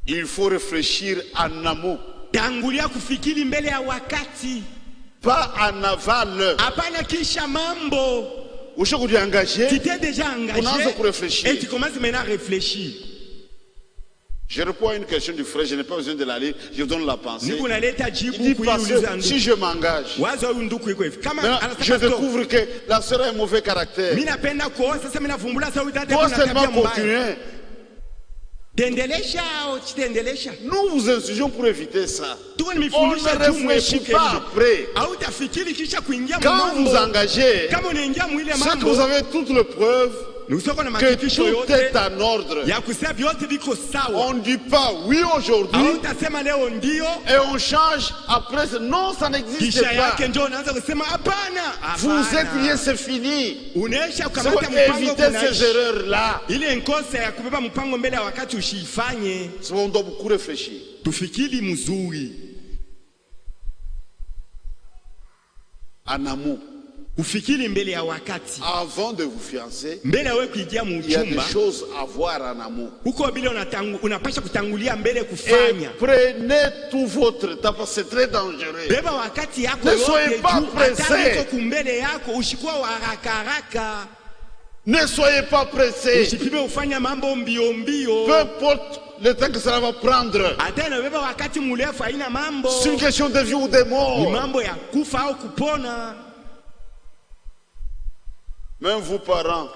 Il faut réfléchir en amont, pas en aval. Aujourd'hui, tu es engagé, tu t'es déjà engagé, pour réfléchir. Et tu commences maintenant à réfléchir. Je réponds à une question du frère, je n'ai pas besoin de la lire, je donne la pensée. Il dit, si je m'engage, je découvre que la sœur a un mauvais caractère. Dois seulement continuer. Nous vous instruisons pour éviter ça. On ne réfléchit pas après. Quand vous engagez, c'est que vous avez toutes les preuves que tout est en ordre. On ne dit pas oui aujourd'hui et on change après. Non, ça n'existe pas. Vous êtes liés, c'est fini. C'est pour éviter ces erreurs-là. On doit beaucoup réfléchir. En amont. Avant de vous fiancer, il y a des choses à voir en amont. Et prenez tout votre temps parce que c'est très dangereux. Ne soyez pas pressés. Ne soyez pas pressés. Peu importe le temps que cela va prendre. C'est une question de vie ou de mort. Même vous parents,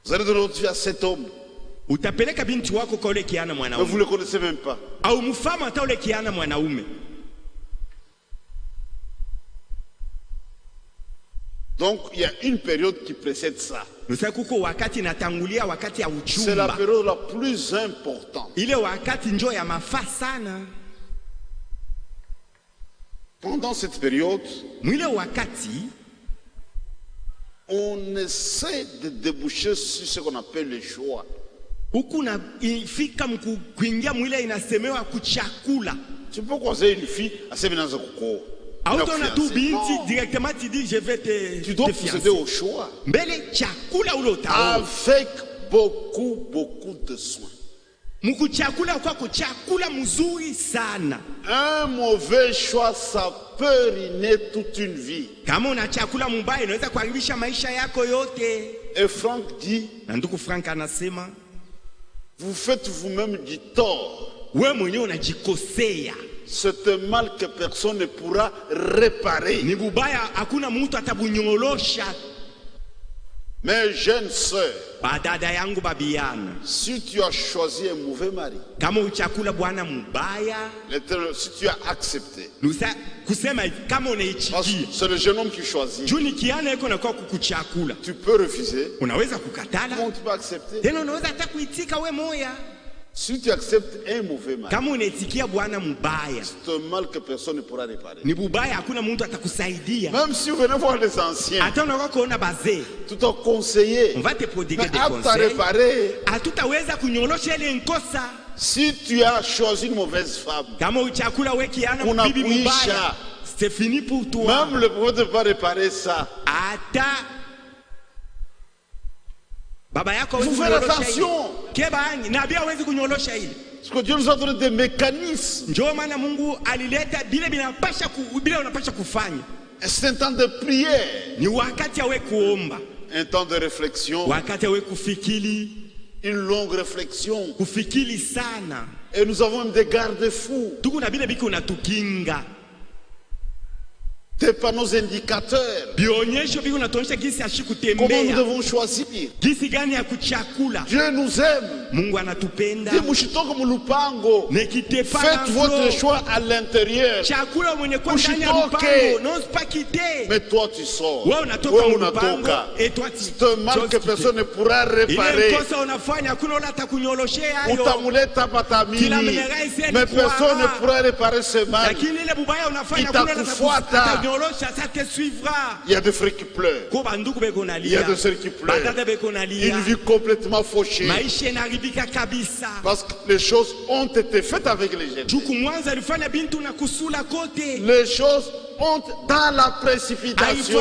vous allez donner votre vie à cet homme. Mais vous ne le connaissez même pas. Donc il y a une période qui précède ça. C'est la période la plus importante. Pendant cette période, on essaie de déboucher sur ce qu'on appelle le choix. Tu peux croiser une fille à ce moment-là. Tu dois procéder au choix avec beaucoup de soins. Un mauvais choix, ça peut ruiner toute une vie. Et Franck dit, vous faites vous-même du tort. C'est un mal que personne ne pourra réparer. Mais jeune sœur, si tu as choisi un mauvais mari, si tu as accepté, c'est le jeune homme qui choisit, tu peux refuser. Comment tu peux accepter? Si tu acceptes un mauvais mal, c'est un mal que personne ne pourra réparer. Même si vous venez voir les anciens, tout a conseillé, mais apte à réparer. Si tu as choisi une mauvaise femme, c'est fini pour toi. Même le prophète ne peut pas réparer ça. Il faut faire attention. Parce que Dieu nous a donné des mécanismes. C'est un temps de prière, un temps de réflexion, une longue réflexion. Et nous avons même des garde-fous. Tes panneaux indicateurs. Comment nous devons choisir? Dieu nous aime. Faites votre choix à l'intérieur. Mais toi tu sors. C'est un mal que personne ne pourra réparer. Mais personne ne pourra réparer ce mal. Il y a des frères qui pleurent. Il y a des sœurs qui pleurent. Une vie complètement fauchée. Parce que les choses ont été faites avec les jeunes. Les choses ont dans la précipitation.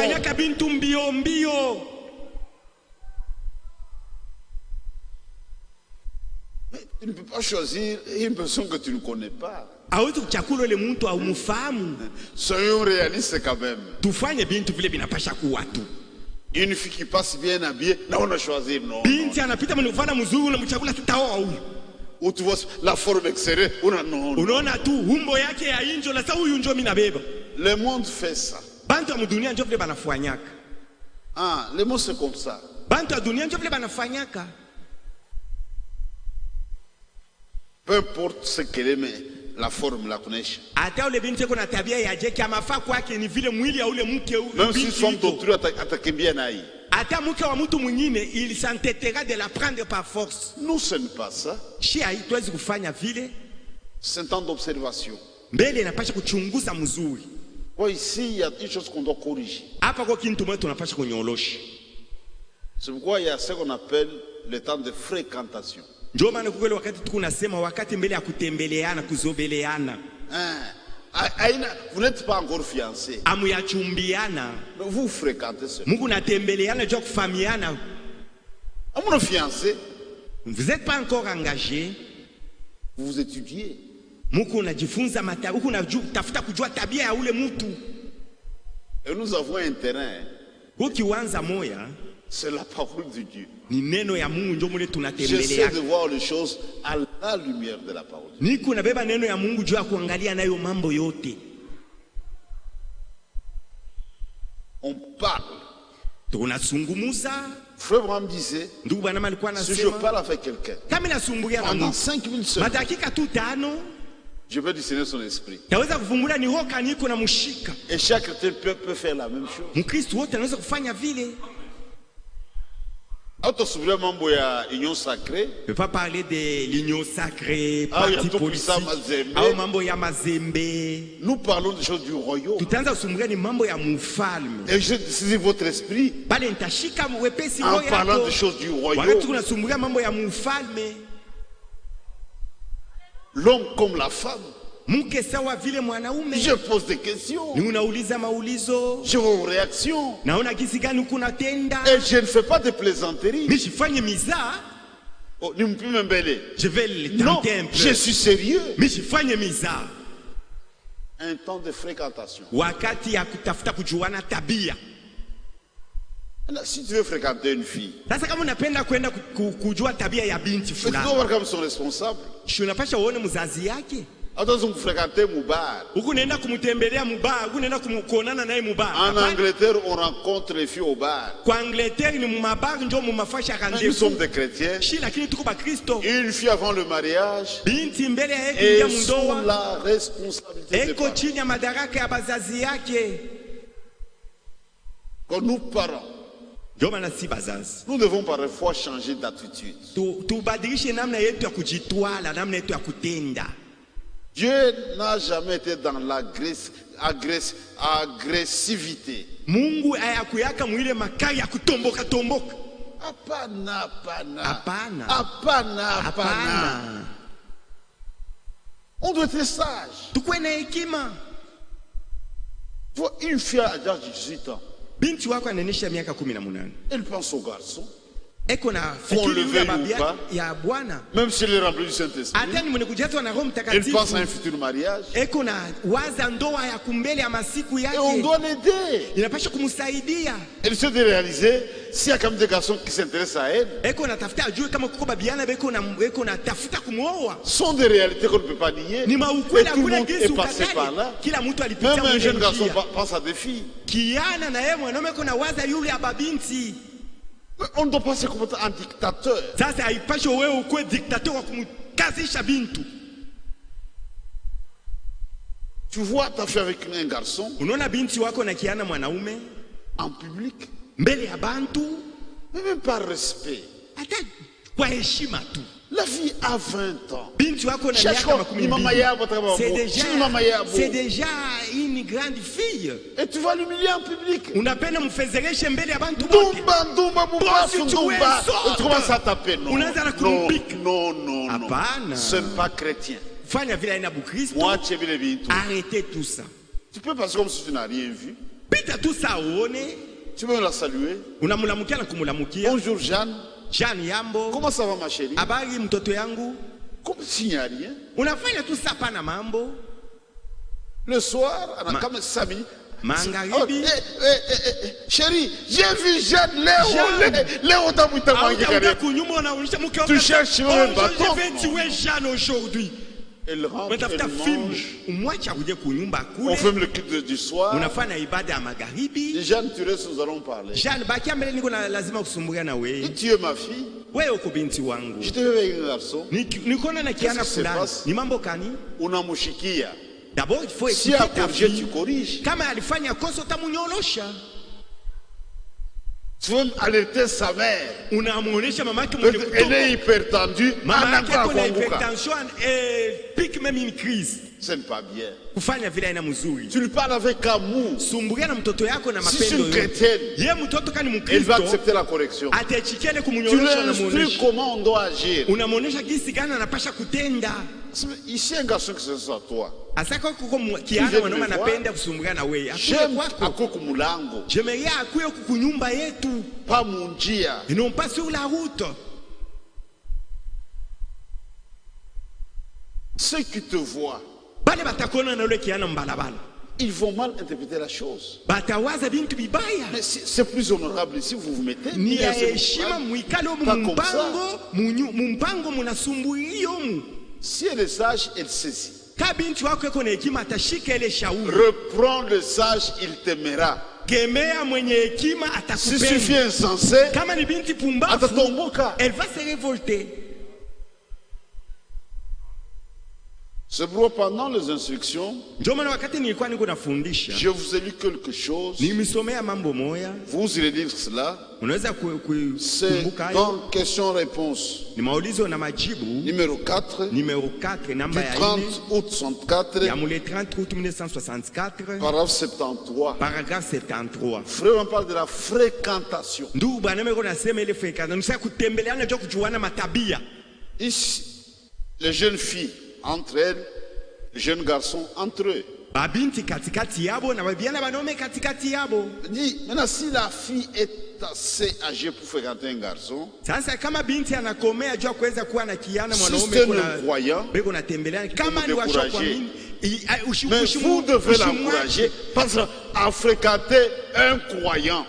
Mais tu ne peux pas choisir une personne que tu ne connais pas. Soyons réalistes quand même. Une fille qui passe bien habillée, là on a choisi non. Ou tu vois la forme extérieure, on a non. Le monde fait ça. Ah, le monde c'est comme ça. Peu importe ce qu'elle aime, la forme la connaît. Même si son docteur attaque bien aïe. Il s'entêtera de la prendre par force. Nous, ce n'est pas ça. C'est un temps d'observation. Ouais, ici, il y a une chose qu'on doit corriger. C'est pourquoi il y a ce qu'on appelle le temps de fréquentation. Vous n'êtes pas encore fiancé. Mais vous fréquentez seulement. Fiancé. Vous n'êtes pas encore engagé. Vous étudiez. Et nous avons un terrain. C'est la parole de Dieu. J'essaie de voir les choses à la lumière de la parole de Dieu. On parle. Frère Branham disait, si je parle avec quelqu'un pendant 5 minutes seulement, je peux discerner son esprit. Et chaque chrétien peut faire la même chose. Je ne peux pas parler de l'union sacrée, parti politique, nous parlons des choses du royaume. Et je saisis votre esprit en parlant des choses du royaume. L'homme comme la femme. Je pose des questions. Je vois vos réactions. Et je ne fais pas de plaisanteries. Oh, je vais le tenter non, un peu. Je suis sérieux. Un temps de fréquentation. Si tu veux fréquenter une fille, tu dois voir comme son responsable. Attention, vous fréquentez Moubar. En Angleterre, on rencontre les filles au bar. Nous sommes des chrétiens. Une fille avant le mariage est sous la responsabilité des parents. Quand nous parlons, nous devons parfois changer d'attitude. Dieu n'a jamais été dans l'agressivité. Apana. On doit être sage. Une fille à l'âge de 18 ans, elle pense au garçon. Qu'on le veuille ou pas, même s'il est rempli du Saint-Esprit, il pense à un futur mariage. Et on doit l'aider. Elle essaie de réaliser s'il y a quand même des garçons qui s'intéressent à elle, sont des réalités qu'on ne peut pas nier. Et tout le monde est passé par là. Même un jeune garçon pense à des filles. On ne doit pas se comporter en dictateur. Tu vois ta fille avec un garçon en public, mais même par respect. La fille a 20 ans. C'est déjà une grande fille. Et tu vas l'humilier en public. Non, ce n'est pas chrétien. Arrêtez tout ça. Tu peux passer comme si tu n'as rien vu. Tu veux la saluer. Bonjour Jeanne. Jeanne Yambo. Comment ça va ma chérie? Habari mtoto yangu. Comme s'il n'y a rien. Unafanya tout ça pana mambo. Le soir, on a comme ça mis. Mangaribi. Chérie, j'ai vu Jeanne Léo tu cherches un bâton. Je vais tuer Jeanne aujourd'hui. Elle rentre, elle mange. On fait le culte du soir. Jeanne, tu restes, nous allons parler. Si tu es ma fille, je te veux avec un garçon. Qu'est-ce qui se passe? Unamushikia. D'abord, il faut écouter ta fille. Tu corriges. Tu veux alerter sa mère. Elle est hypertendue. Pique même une crise. Ce n'est pas bien. Tu lui parles avec amour. Si c'est une chrétienne, elle va accepter la correction. Tu lui instruis comment on doit agir. Ici, un garçon qui se sent à toi. J'aimerais pas munjia. Et non pas sur la route. Ceux qui te voient, ils vont mal interpréter la chose. Mais c'est plus honorable si vous vous mettez. Pas comme ça. Si elle est sage, elle saisit. Reprends le sage, il t'aimera. Si tu es insensé, elle va se révolter. C'est pourquoi pendant les instructions, je vous ai lu quelque chose. Vous irez lire cela. C'est dans question-réponse. Numéro 4. Du 30 août 1964. Paragraphe 73. Frère, on parle de la fréquentation. Ici, les jeunes filles entre elles, les jeunes garçons entre eux. Dis, maintenant si la fille est assez âgée pour fréquenter un garçon, si c'est un croyant, vous découragez. Mais vous devez l'encourager parce à fréquenter un croyant.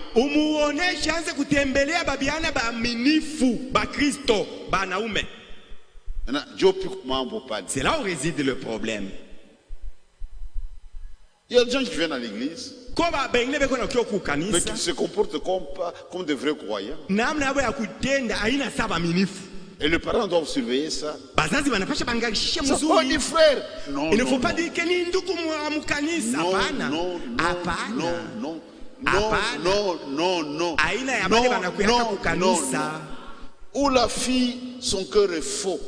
C'est là où réside le problème. Il y a des gens qui viennent à l'église, mais qui se comportent comme des vrais croyants. Et les parents doivent surveiller ça. Ça pas des frères. Non, il ne faut pas dire que ni ndugu non. Où la fille, son cœur est faux.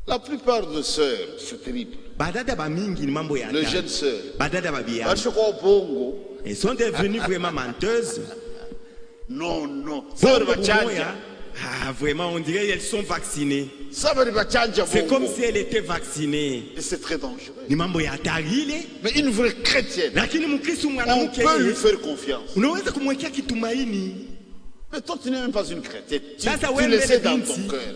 La plupart de sœurs, c'est terrible. Les jeunes sœurs, elles sont devenues vraiment menteuses. Non. Vraiment, on dirait qu'elles sont vaccinées. C'est comme si elles étaient vaccinées. Et c'est très dangereux. Mais une vraie chrétienne, on peut lui faire confiance. Mais toi, tu n'es même pas une chrétienne. Tu le sais dans ton cœur.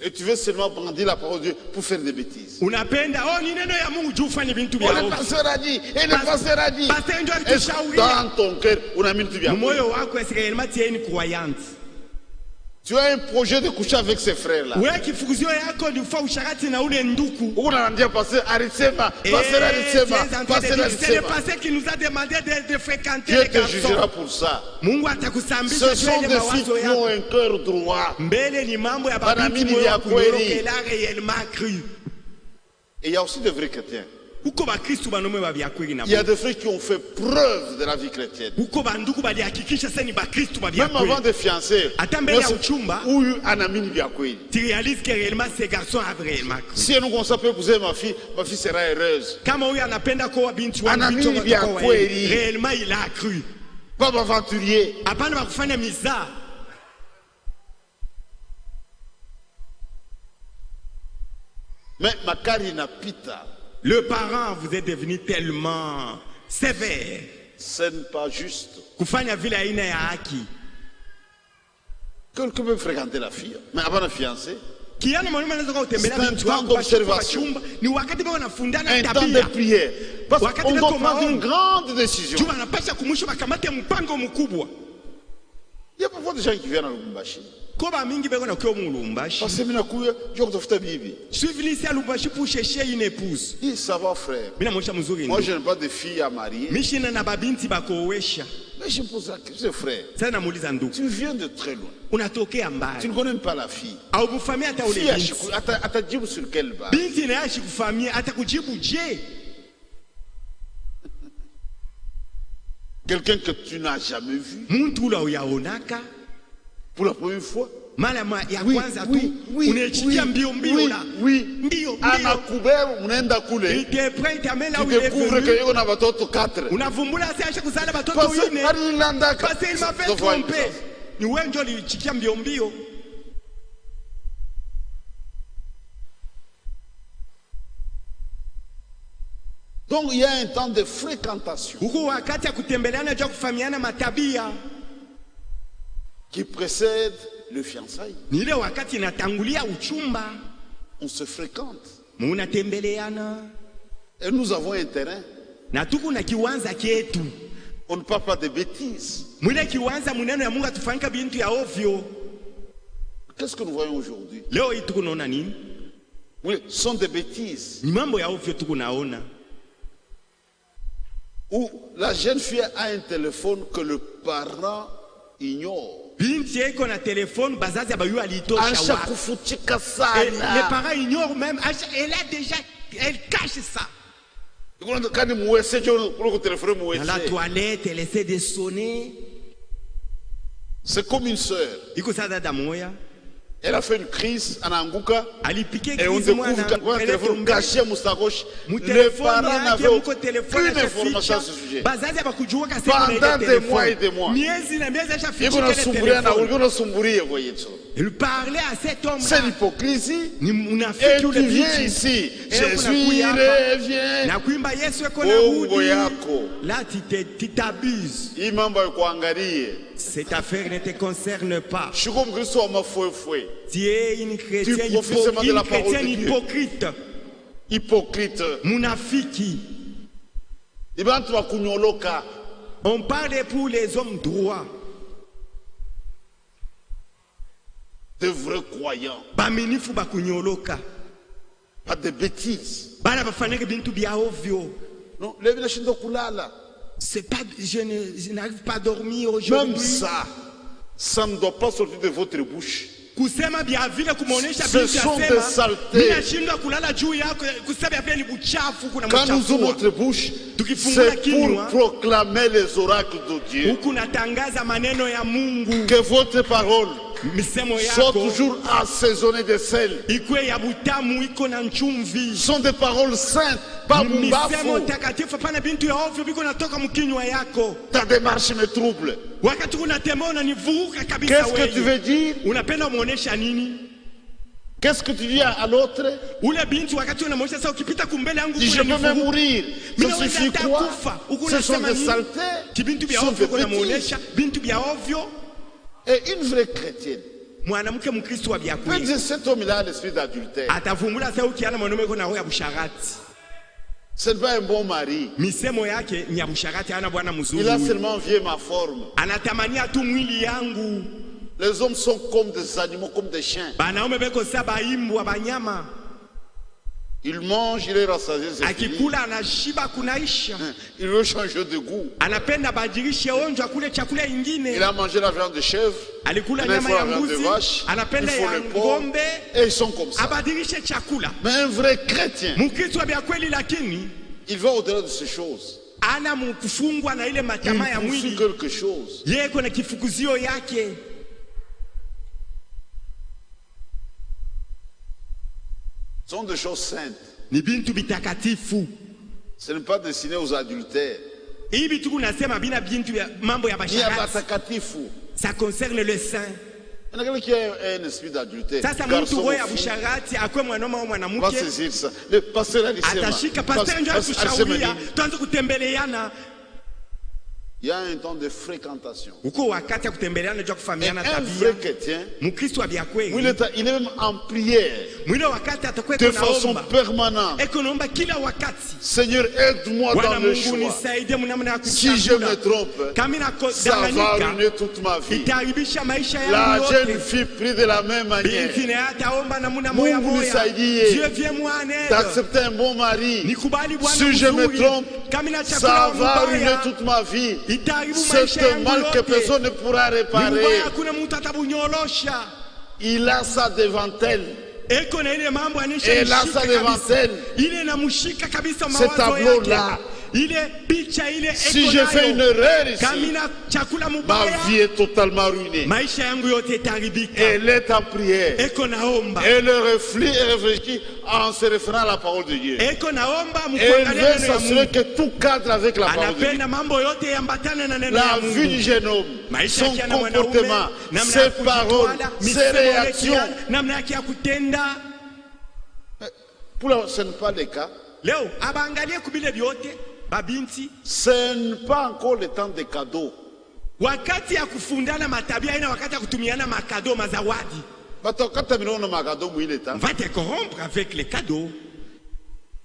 Et tu veux seulement brandir la parole de Dieu pour faire des bêtises. Unapenda ni neno ya Mungu juu ufanye vitu vya Le pasteur a dit, et le pasteur a dit. Dans ton cœur, on a mis tout bien. Moyo wako est réellement tu es une croyante. Tu as un projet de coucher avec ces frères-là. Wewe kifukuzio yako ni ufa usharati na ule nduku. Unaambia pasteur Arisema, pasteur Arisema, pasteur Arisema. C'est le pasteur qui nous a demandé de fréquenter les garçons. Dieu te jugera pour ça. Mungu atakusambisha. Ce sont des filles qui ont un cœur droit. Mbele ni mambo ya babiti moyo ya kunyoroka réellement cru. Et il y a aussi des vrais chrétiens. Il y a des frères qui ont fait preuve de la vie chrétienne. Même avant de fiancer, ou un ami tu réalises que réellement ces garçons ont réellement cru. Si nous commençons à épouser ma fille sera heureuse. Réellement il a cru. Pas m'aventurier. Mais Makari n'a pita. Le parent vous est devenu tellement sévère. Ce n'est pas juste. Kufanya vile aina ya haki. Quelqu'un peut fréquenter la fille, mais avant de fiancer. C'est un temps d'observation. Un temps de prière. Parce qu'on doit prendre une grande décision. Il y a parfois des gens qui viennent à Lubumbashi. Parce que je suis venu ici à Lubumbashi pour chercher une épouse. Ça va, frère. Moi, je n'ai pas de fille à marier. Mais je me pose la question, frère. Tu viens de très loin. Tu ne connais pas la fille. Fille atajibu sur quelle base? Quelqu'un que tu n'as jamais vu. Pour la première fois. Oui. Anakubeba unaenda kule. Tu découvres que yuko na watoto 4. Parce qu'il m'a fait tromper. Ni wewe ndio ulichikia mbio mbio. Donc il y a un temps de fréquentation. Huko wakati ya kutembeleana je kufahamiana matabia qui précède le fiançailles. Ni ile wakati inatangulia uchumba. On se fréquente. Munatembeleana. Et nous avons un terrain. Na tuko na kiwanza kietu. On ne parle pas de bêtises. Mwile kiwanza muneno ya Mungu atufanyika bintu ya ovyo. Qu'est-ce que nous voyons aujourd'hui? Leo hii tuko naona nini? Oui, ce sont des bêtises. Ni mambo ya ovyo tuko naona. Où la jeune fille a un téléphone que le parent ignore. Binti yako na téléphone bazazi abayu alitosha wapi. Acha kufutika sana. Les parents ignorent même. Elle a déjà, elle cache ça. Dans la toilette, elle essaie de sonner. C'est comme une sœur. Elle a fait une crise en Anguka. Et on découvre qu'un téléphone caché à Moustaroche. Les parents n'avaient aucune information à ce sujet. Pendant des mois et des mois. Il parlait à cet homme. C'est l'hypocrisie. Et tu viens ici. Jésus revient. Là, tu t'abuses. Cette affaire ne te concerne pas. Tu es une chrétienne hypocrite. Hypocrite. Munafiki. On parle pour les hommes droits. De vrais croyants. Pas de bêtises. Non, c'est pas, je n'arrive pas à dormir aujourd'hui. Même ça ne doit pas sortir de votre bouche. Ce sont des saletés. Quand nous ouvrons notre bouche, c'est pour proclamer les oracles de Dieu. Que votre parole soit toujours assaisonnées de sel. Ce sont des paroles saintes, pas bombafou. Ta démarche me trouble. Qu'est-ce que tu veux dire? Qu'est-ce que tu dis à l'autre? Dis, je peux même mourir. Ça suffit quoi? Ce sont des saletés. Ce sont des bêtises. Et une vraie chrétienne, mwanamke mkristo wa biakwe. Peut dire cet homme là a l'esprit d'adultère. Atavumbula sasa ukiana mwanaume kuna roho ya busharati. Ce n'est pas un bon mari. Misemo yake ni ya busharati, ana bwana mzuri. Il a seulement vu ma forme. Anatamania tu mwili yangu. Les hommes sont comme des animaux, comme des chiens. Banaume beko saba imbwa banyama. Il mange, il est rassasié. Akikula anashiba kunaisha. Il veut changer de goût. Anapenda badilishe onjo akule chakula ingine. Il a mangé la viande de chèvre. Alikula nyama ya mbuzi. Anapenda ya ngombe. Et ils sont comme ça. Abadilishe chakula. Mais un vrai chrétien, Mkristo wa kweli lakini il va au-delà de ces choses. Ana mkufungwa na ile matamaa ya mwili. Il quelque chose. Yeye kuna kifukuzio yake. Ce sont des choses saintes. Ni bintu bitakatifu. Ce n'est pas destiné aux adultères. Hivi tu unasema bina bintu ya mambo ya basharati. Ça concerne le saint. Il y a quelqu'un qui a un esprit d'adultère. Sasa mtu roho ya busharati akwe mwanaume au mwanamke. Va saisir ça. Le pasteur alisema. Atashika pasteur ndio akushauria tuanze kutembeleana. Il y a un temps de fréquentation. Uko wakati ya kutembeleana ndio kufahamiana tabia. Un vrai chrétien, Mkristo wa kweli, il est même en prière. Mwile wakati atakuwa de façon permanente. Ekonomba kila wakati. Seigneur, aide-moi dans le choix. Si je me trompe, ça va ruiner toute ma vie. La jeune fille prie de la même manière. Mungu nisaidie d'accepter un bon mari. Si je me trompe, ça va ruiner toute ma vie. C'est un mal que personne ne pourra réparer. Il a ça devant elle. Et là, ça devant elle. Ce tableau-là. Si je fais une erreur ici, ma vie est totalement ruinée. Elle est en prière. Elle réfléchit en se référant à la parole de Dieu. Elle veut s'assurer que tout cadre avec la parole de Dieu. La vie du jeune homme, son comportement, ses paroles, ses réactions. Pour là, ce n'est pas le cas. Ce n'est pas encore le temps des cadeaux. Wakati ya kufundana matabia ina wakati ya kutumiana makado mazawadi. Va te corrompre avec les cadeaux.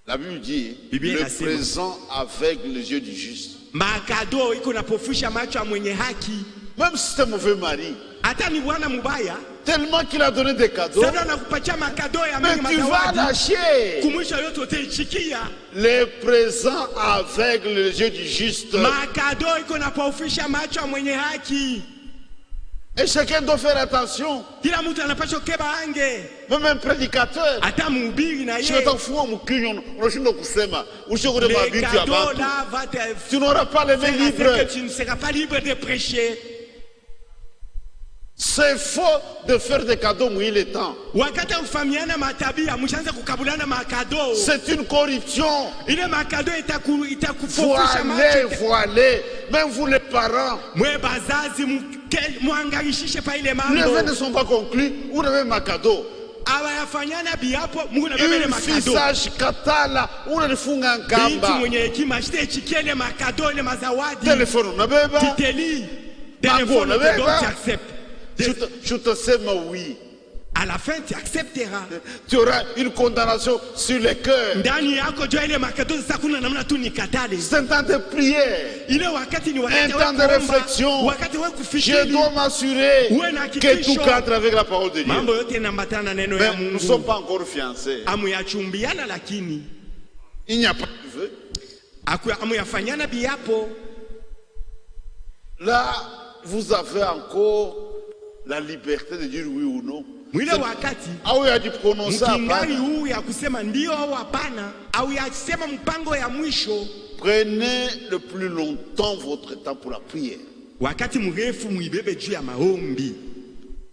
La Bible dit le présent avec les yeux du juste. Makado iko napofusha macho ya mwenye haki. Même si c'est un mauvais mari. Hata ni bwana mubaya. Tellement qu'il a donné des cadeaux. Mais tu vas lâcher. Le présent avec les yeux du juste. Et chacun doit faire attention. Même un prédicateur. Tu n'auras pas les mains libres. Tu ne seras pas libre de prêcher. C'est faux de faire des cadeaux où il est temps. C'est une corruption. Voilez. Même vous les parents. Les vœux ne sont pas conclus. Vous avez un cadeau. Une fille sage katala unanifunga nkamba. Téléphone unabeba. Mango unabeba. Je te sème oui. À la fin, tu accepteras. Tu auras une condamnation sur le cœur. C'est un temps de prière. Un temps de réflexion. Je dois m'assurer que tout cadre avec la parole de Dieu. Mais nous ne sommes pas encore fiancés. Il n'y a pas de vœu. Là, vous avez encore la liberté de dire oui ou non. Prenez le plus longtemps votre temps pour la prière.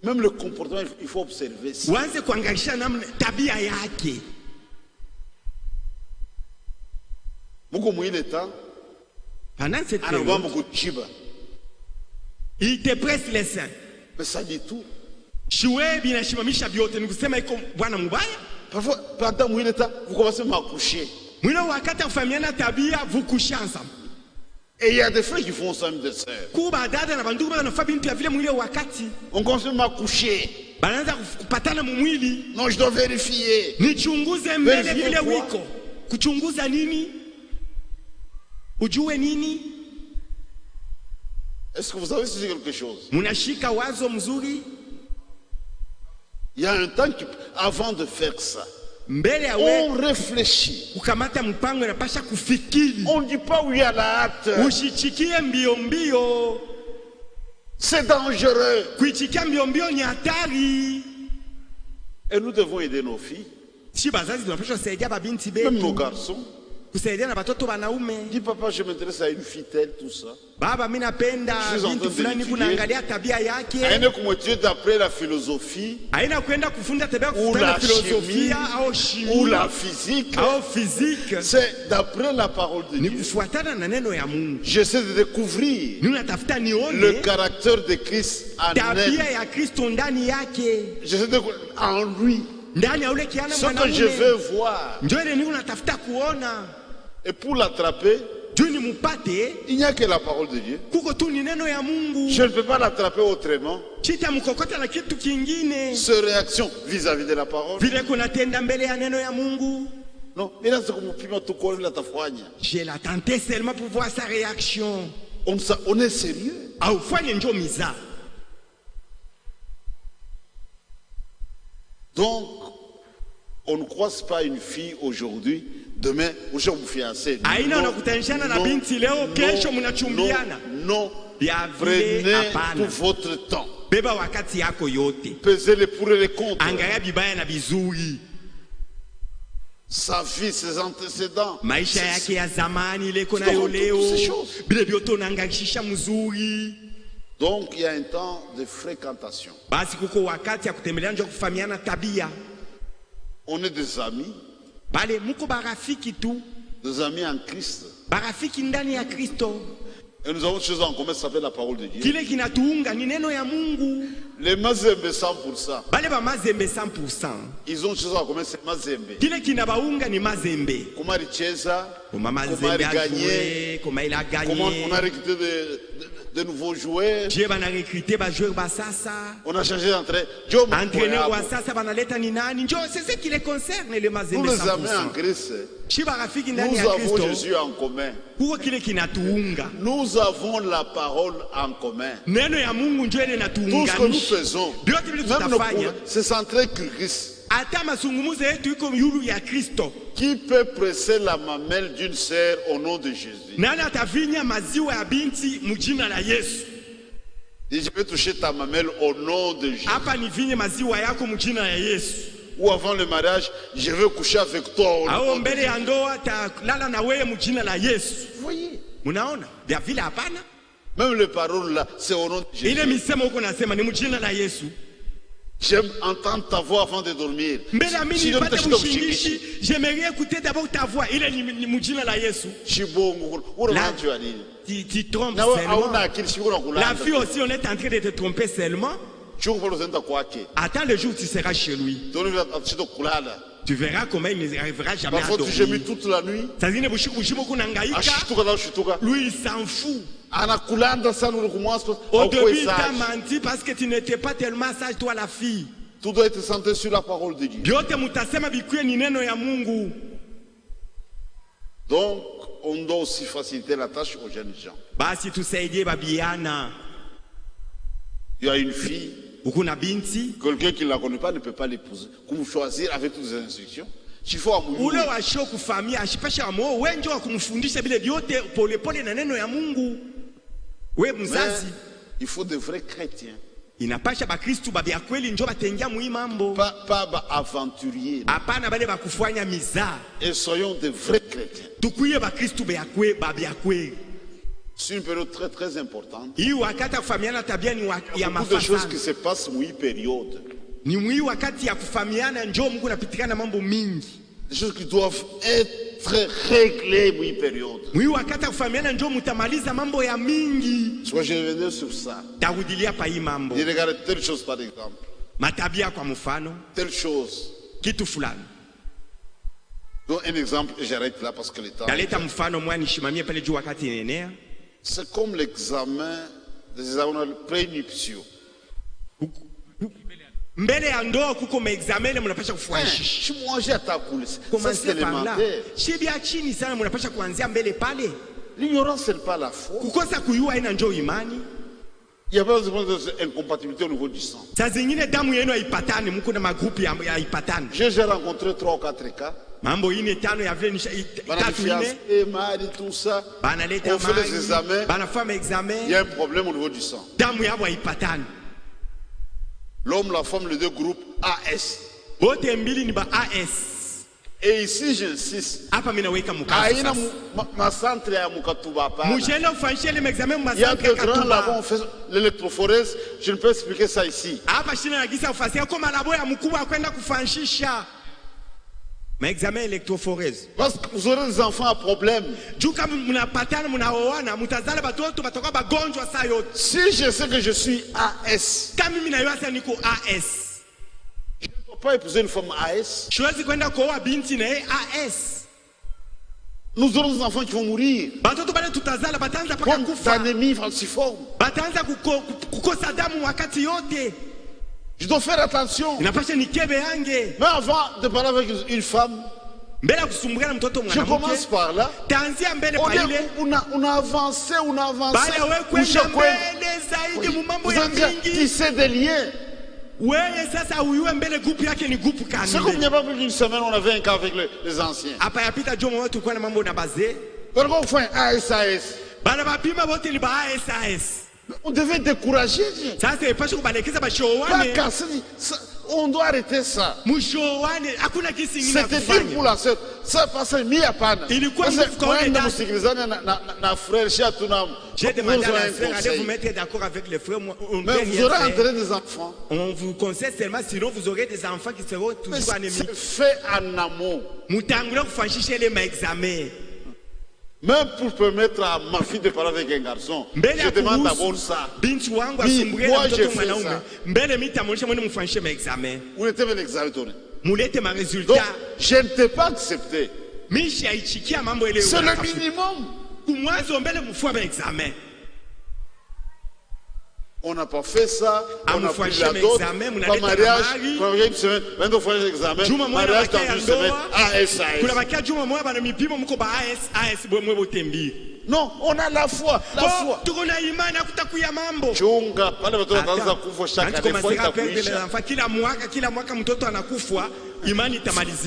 Même le comportement, il faut observer ça. Il te presse les seins. Mais ça dit tout. Parfois, pendant vous commencez à m'accoucher. Et il y a des frères qui font ça, des sœurs. On commence à m'accoucher. Non, je dois vérifier. Vérifier quoi? Kuchunguza nini? Ujue nini? Est-ce que vous avez saisi quelque chose? Munashika wazo mzuri? Il y a un temps avant de faire ça, on réfléchit. On ne dit pas oui à la hâte. C'est dangereux. Et nous devons aider nos filles, même nos garçons. Dis papa, je m'intéresse à une fille telle, tout ça. Baba, mimi napenda binti fulani kunaangalia tabia yake. Haina kumwetier d'après la philosophie. Haina kwenda kufunza tabia kufuatana na filosofia au chimie ou la physique. Au physique. C'est d'après la parole de Dieu. Ni kufuatana na neno ya Mungu. J'essaie de découvrir le caractère de Christ en elle. Tabia ya Kristo ndani yake. J'essaie de en lui. Ndani ya ule kiana mwanaume. Ce que je veux voir. Ndio ile niko natafuta kuona. Et pour l'attraper, il n'y a que la parole de Dieu. Je ne peux pas l'attraper autrement. Cette réaction vis-à-vis de la parole. Non, je l'ai tenté seulement pour voir sa réaction. On est sérieux. Donc, on ne croise pas une fille aujourd'hui. Demain, vous êtes fiancés. Non, prenez tout votre temps. Pesez les pour et les contre. Sa vie, ses antécédents. Donc, il y a un temps de fréquentation. On est des amis. Des amis en Christ. Et nous avons une chose en commun, ça s'appelle la parole de Dieu. Les Mazembe 100%. Ils ont une chose en commun, c'est Mazembe. Comment il a gagné, comment on a recruté de nouveaux joueurs. On a changé d'entraîneur. C'est ce qui les concerne, les Mazembe 100%. Nous les amis en Christ. Nous avons Jésus en commun. Nous avons la parole en commun. Tout ce que nous faisons, même nos cours, c'est centré sur Christ. Qui peut presser la mamelle d'une sœur au nom de Jésus? Et je vais toucher ta mamelle au nom de Jésus. Ou avant le mariage, je veux coucher avec toi au nom de Jésus. Vous voyez? Même les paroles là, c'est au nom de Jésus. J'aime entendre ta voix avant de dormir. J'aimerais écouter d'abord ta voix. Il est là, tu trompes seulement. La fille aussi, on est en train de te tromper seulement. Attends le jour où tu seras chez lui. Tu verras comment il n'arrivera jamais à dormir. J'ai mis toute la nuit. Lui, il s'en fout. Au début, il t'a menti parce que tu n'étais pas tellement sage, toi, la fille. Tout doit être centré sur la parole de Dieu. Donc, on doit aussi faciliter la tâche aux jeunes gens. Il y a une fille, quelqu'un qui ne la connaît pas ne peut pas l'épouser. Comme choisir avec toutes les instructions. Il faut il faut de vrais chrétiens. Pas aventuriers. Et soyons de vrais chrétiens. C'est une période très très importante. Il y a beaucoup de choses qui se passent dans cette période. Des choses qui doivent être réglées dans cette période. Soit je revenais sur ça. Je regarde telle chose par exemple. Telle chose. Donc un exemple, et j'arrête là parce que le temps. C'est comme l'examen des examens prénuptiaux. mbele ya ndoa kuko maexamen mnapasha kufuanisha. Moi j'ai attaqué. C'est élémentaire. Chibia chini sana mnapasha kuanzia mbele pale. L'ignorance n'est pas la foi. Kukosa kuyua ina njoo imani. Il y a pas d'incompatibilité au niveau du sang. Saa zingine damu yenu haipatani, mko na magrupu ya haipatani. J'ai rencontré 3 ou 4 cas. Mambo ine tano ya vile tatu ine. Et mari tout ça. On fait les examens. Banafanya examen. Il y a un problème au niveau du sang. Damu yabo haipatani. L'homme, la femme, les deux groupes AS. Bote mbili ni ba AS. Et ici j'insiste. Hapa mimi naweka mkazo. Aina ma centre ya Mukatuba hapa. Mujele ufanyishe le examen ma centre. Il y a des grands là-bas on fait l'électrophorèse, je ne peux expliquer ça ici. Hapa shina nagisa ufasia kama labo ya mkubwa kwenda kufanishisha. Ma examen électrophorèse. Parce que vous aurez des enfants à problème. Juu kama mnapatana mnaoana mtazala batoto batakuwa bagonjwa saa yote. Si je sais que je suis AS. Kama mimi na yeye niko AS. Je ne peux pas épouser une femme AS. Siwezi kwenda kuoa binti na yeye AS. Nous aurons des enfants qui vont mourir. Batoto bale tutazala batanza paka kufa. Anémie falciforme. Batanza kukosa damu wakati yote. Je dois faire attention. Mais avant de parler avec une femme, je commence par là. On a avancé. Vous avez tissé des liens. C'est comme il n'y a pas plus d'une semaine, on avait un cas avec les anciens. Pourquoi on fait un ASAS? On devait décourager. On doit arrêter ça. C'était dur pour la sœur. Ça passe mis à panne. J'ai demandé à la sœur, allez vous mettre d'accord avec les frères. Mais vous aurez entraîné des enfants. On vous conseille seulement, sinon vous aurez des enfants qui seront toujours ennemis. C'est fait en amont. Même pour permettre à ma fille de parler avec un garçon, je demande d'abord ça. Moi, j'ai fait ça. Vous n'étiez pas l'examen donné. Donc, je ne t'ai pas accepté. C'est le minimum. On n'a pas fait ça, on a pris la dot, pas mariage, quand il y a une semaine, 22 fois l'examen, mariage dans une semaine, ASAS. Non, on a la foi, la foi. Chunga, pale watu wataanza kufa shaka defa itakuisha.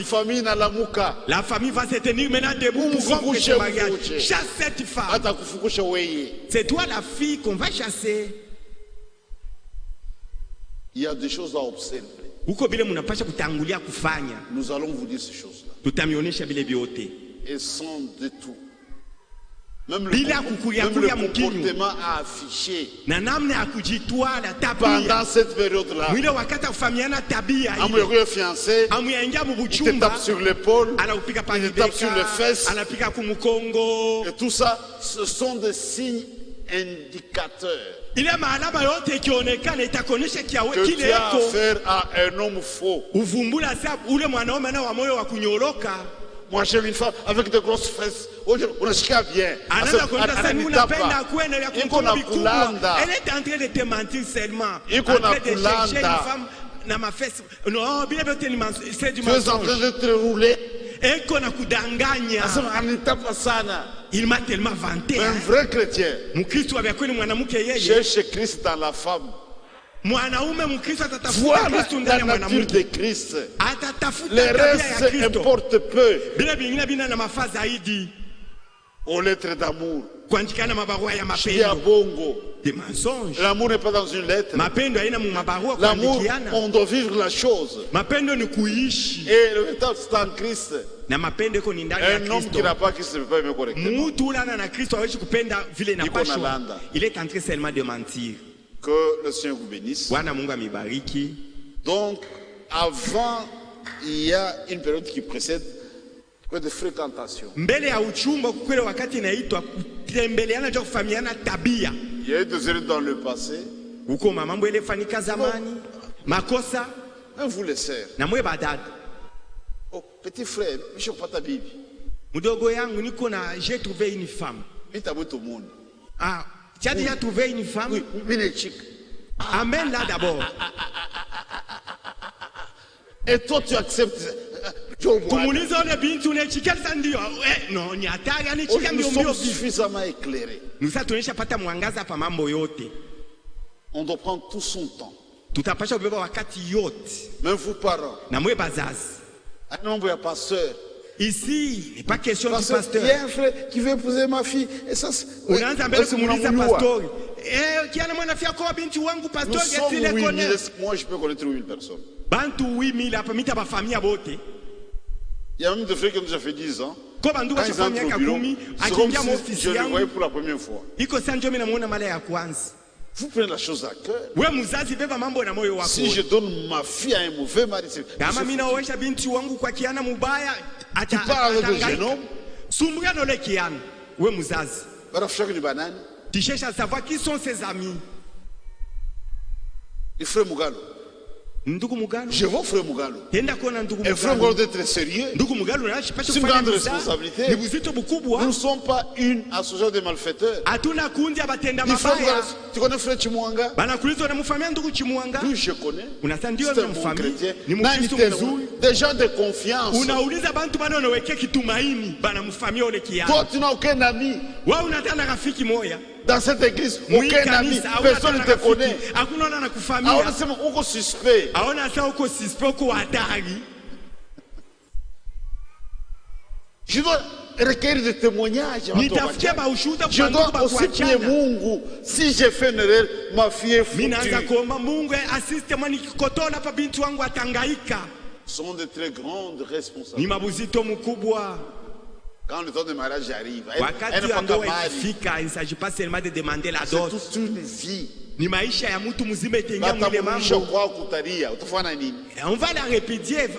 Famille inalamuka. La famille va se tenir maintenant debout pour rompre ce mariage. Chasse cette femme. C'est toi la fille qu'on va chasser. Il y a des choses à observer. Nous allons vous dire ces choses-là. Et sans détour. Même le comportement à afficher pendant cette période-là. Amoureux fiancé, il te tape sur l'épaule, il te tape sur les fesses. Et tout ça, ce sont des signes indicateurs que tu as affaire à un homme faux. Moi j'ai une femme avec de grosses fesses. On a chica bien. Elle est en train de te mentir seulement. Tu es en train de te rouler. Il m'a tellement vanté. Un vrai chrétien cherche Christ dans la femme. Voilà la nature de Christ. Le reste importe peu. Aux lettres d'amour. Il y a bongo. Des mensonges. L'amour n'est pas dans une lettre. L'amour, on doit vivre la chose. Et le résultat, c'est en Christ. Un homme qui n'a pas Christ ne peut pas aimer correctement. Il est en train seulement de mentir. Que le Seigneur vous bénisse. Donc, avant, il y a une période qui précède de fréquentation. Il y a eu des erreurs dans le passé. Même vous les sœurs. Oh, petit frère, je ne sais pas ta Bible. J'ai trouvé une femme. Ah, tu as déjà trouvé une femme? Oui, une chic. Amène-la d'abord. Et toi tu acceptes. Kumuliza ole binti unachikalisa ndio. No, ni hatari anichika ndio mbio suffisamment éclairé. Nusa tuonyesha pata mwangaza pa mambo yote. On doit prendre tout son temps. Tutapasha kubeba wakati yote. Même vous parents. Na mwe bazazi. Un nombre de pasteurs. Ici, n'est pas question du pasteur. Il y a un frère qui veut épouser ma fille. Et ça, unaanza mbele kumuuliza pastori. Kiana mwanafia kwa binti wangu pastori eti le connaît. Moi je peux connaître 8000 personnes. Bantu 8000 hapa mita ba familia bote. Il y a même des frères qui ont déjà fait 10 ans. Kwa bandu wa familia ya 10 akiingia mu ofisi yangu. Je le voyais pour la première fois. Iko sanjo mimi namuona mara ya kwanza. Vous prenez la chose à cœur. Wewe mzazi beba mambo na moyo wako. Si je donne ma fille à un mauvais mari, kama mimi naoesha binti wangu kwa kiana mubaya tu parles de jeune homme. Sumbria no le kiana. Wewe mzazi. Barafshaka ni banani? Tu cherches à savoir qui sont ses amis. Les frères Mugalo. Ndugu Mugalo. Je vois frère Mugalo. Tenda kuona ndugu Mugalo. Et frère Mugalo d'être sérieux. Ndugu Mugalo na shipasha kufanya. C'est une grande responsabilité. Ni buzito bukubwa. Nous ne sommes pas une association de malfaiteurs. Hatuna kundi abatenda mabaya. Tu connais frère Chimwanga? Bana kulizo na mfamia ndugu Chimwanga? Oui, je connais. Unasema ndio ni mfamia. Ni Mkristo mzuri. Des gens de confiance. Unauliza bantu bana wanawekea kitumaini bana mfamia ole kiana. Toi tu n'as aucun ami. Wewe unataka rafiki moja. Dans cette église, aucun ami, personne ne te connaît. Hakuna na kufamia. Aona sema uko suspect. Aona sasa uko suspect uko hatari. Je dois recueillir des témoignages. Nitafikia ushuhuda kwa ndugu ba kuachana. Je dois aussi prier Mungu. Si j'ai fait une erreur, ma fille est foutue. Mimi naanza kuomba Mungu assiste mwa nikikotola hapa binti wangu atangaika. Sont de très grandes responsabilités. Ni mabuzito mkubwa. Quand le temps de mariage arrive, wakati ya ndoa ikifika, il ne s'agit pas seulement de demander la dot. C'est toute une vie. Ni maisha ya mtu mzima itengia mwile mambo. On va la répéter,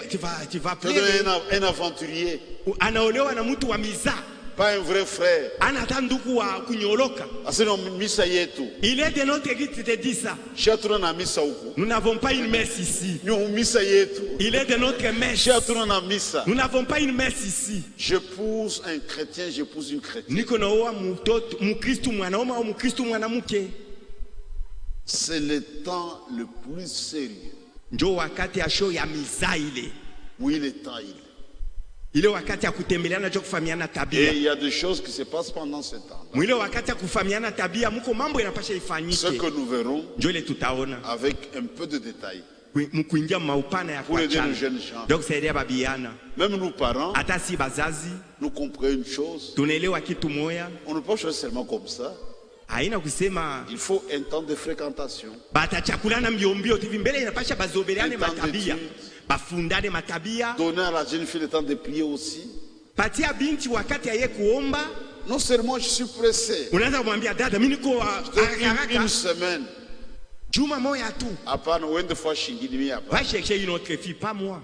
tu vas pleurer. Un aventurier. Anaolewa na mtu wa miza. Pas un vrai frère. Anata ndugu wa kunyoloka. Asino misa yetu. Il est de notre église, te dit ça. Shatuna na misa huko. Nous n'avons pas une messe ici. Nyo misa yetu. Il est de notre messe. Shatuna na misa. Nous n'avons pas une messe ici. J'épouse un chrétien, j'épouse une chrétienne. Niko naoa mtoto mkristo mwanaume au mkristo mwanamke. C'est le temps le plus sérieux. Njo wakati ya show ya miza ile. Oui, le temps il. Ile wakati ya kutembeleana njo kufahamiana tabia. Et il y a des choses qui se passent pendant ce temps. Mwile wakati ya kufahamiana tabia mko mambo yanapasha ifanyike. Ce que nous verrons njo ile tutaona avec un peu de détails. Mkuingia maupana ya kwa chana. Donc saidia babiana. Même nous parents, hata si bazazi, nous comprenons une chose. Tunaelewa kitu moya. On ne peut pas choisir seulement comme ça. Haina kusema il faut un temps de fréquentation. Batachakulana mbiombio hivi mbele inapasha bazobeleane matabia. Bafundane matabia. Donner à la jeune fille le temps de prier aussi. Patia binti wakati ya kuomba. Non seulement je suis pressé. Unaanza kumwambia dada mimi niko haraka. Une semaine. Juma moya tu. Hapana uende fois shingini mimi hapa. Va chercher une autre fille pas moi.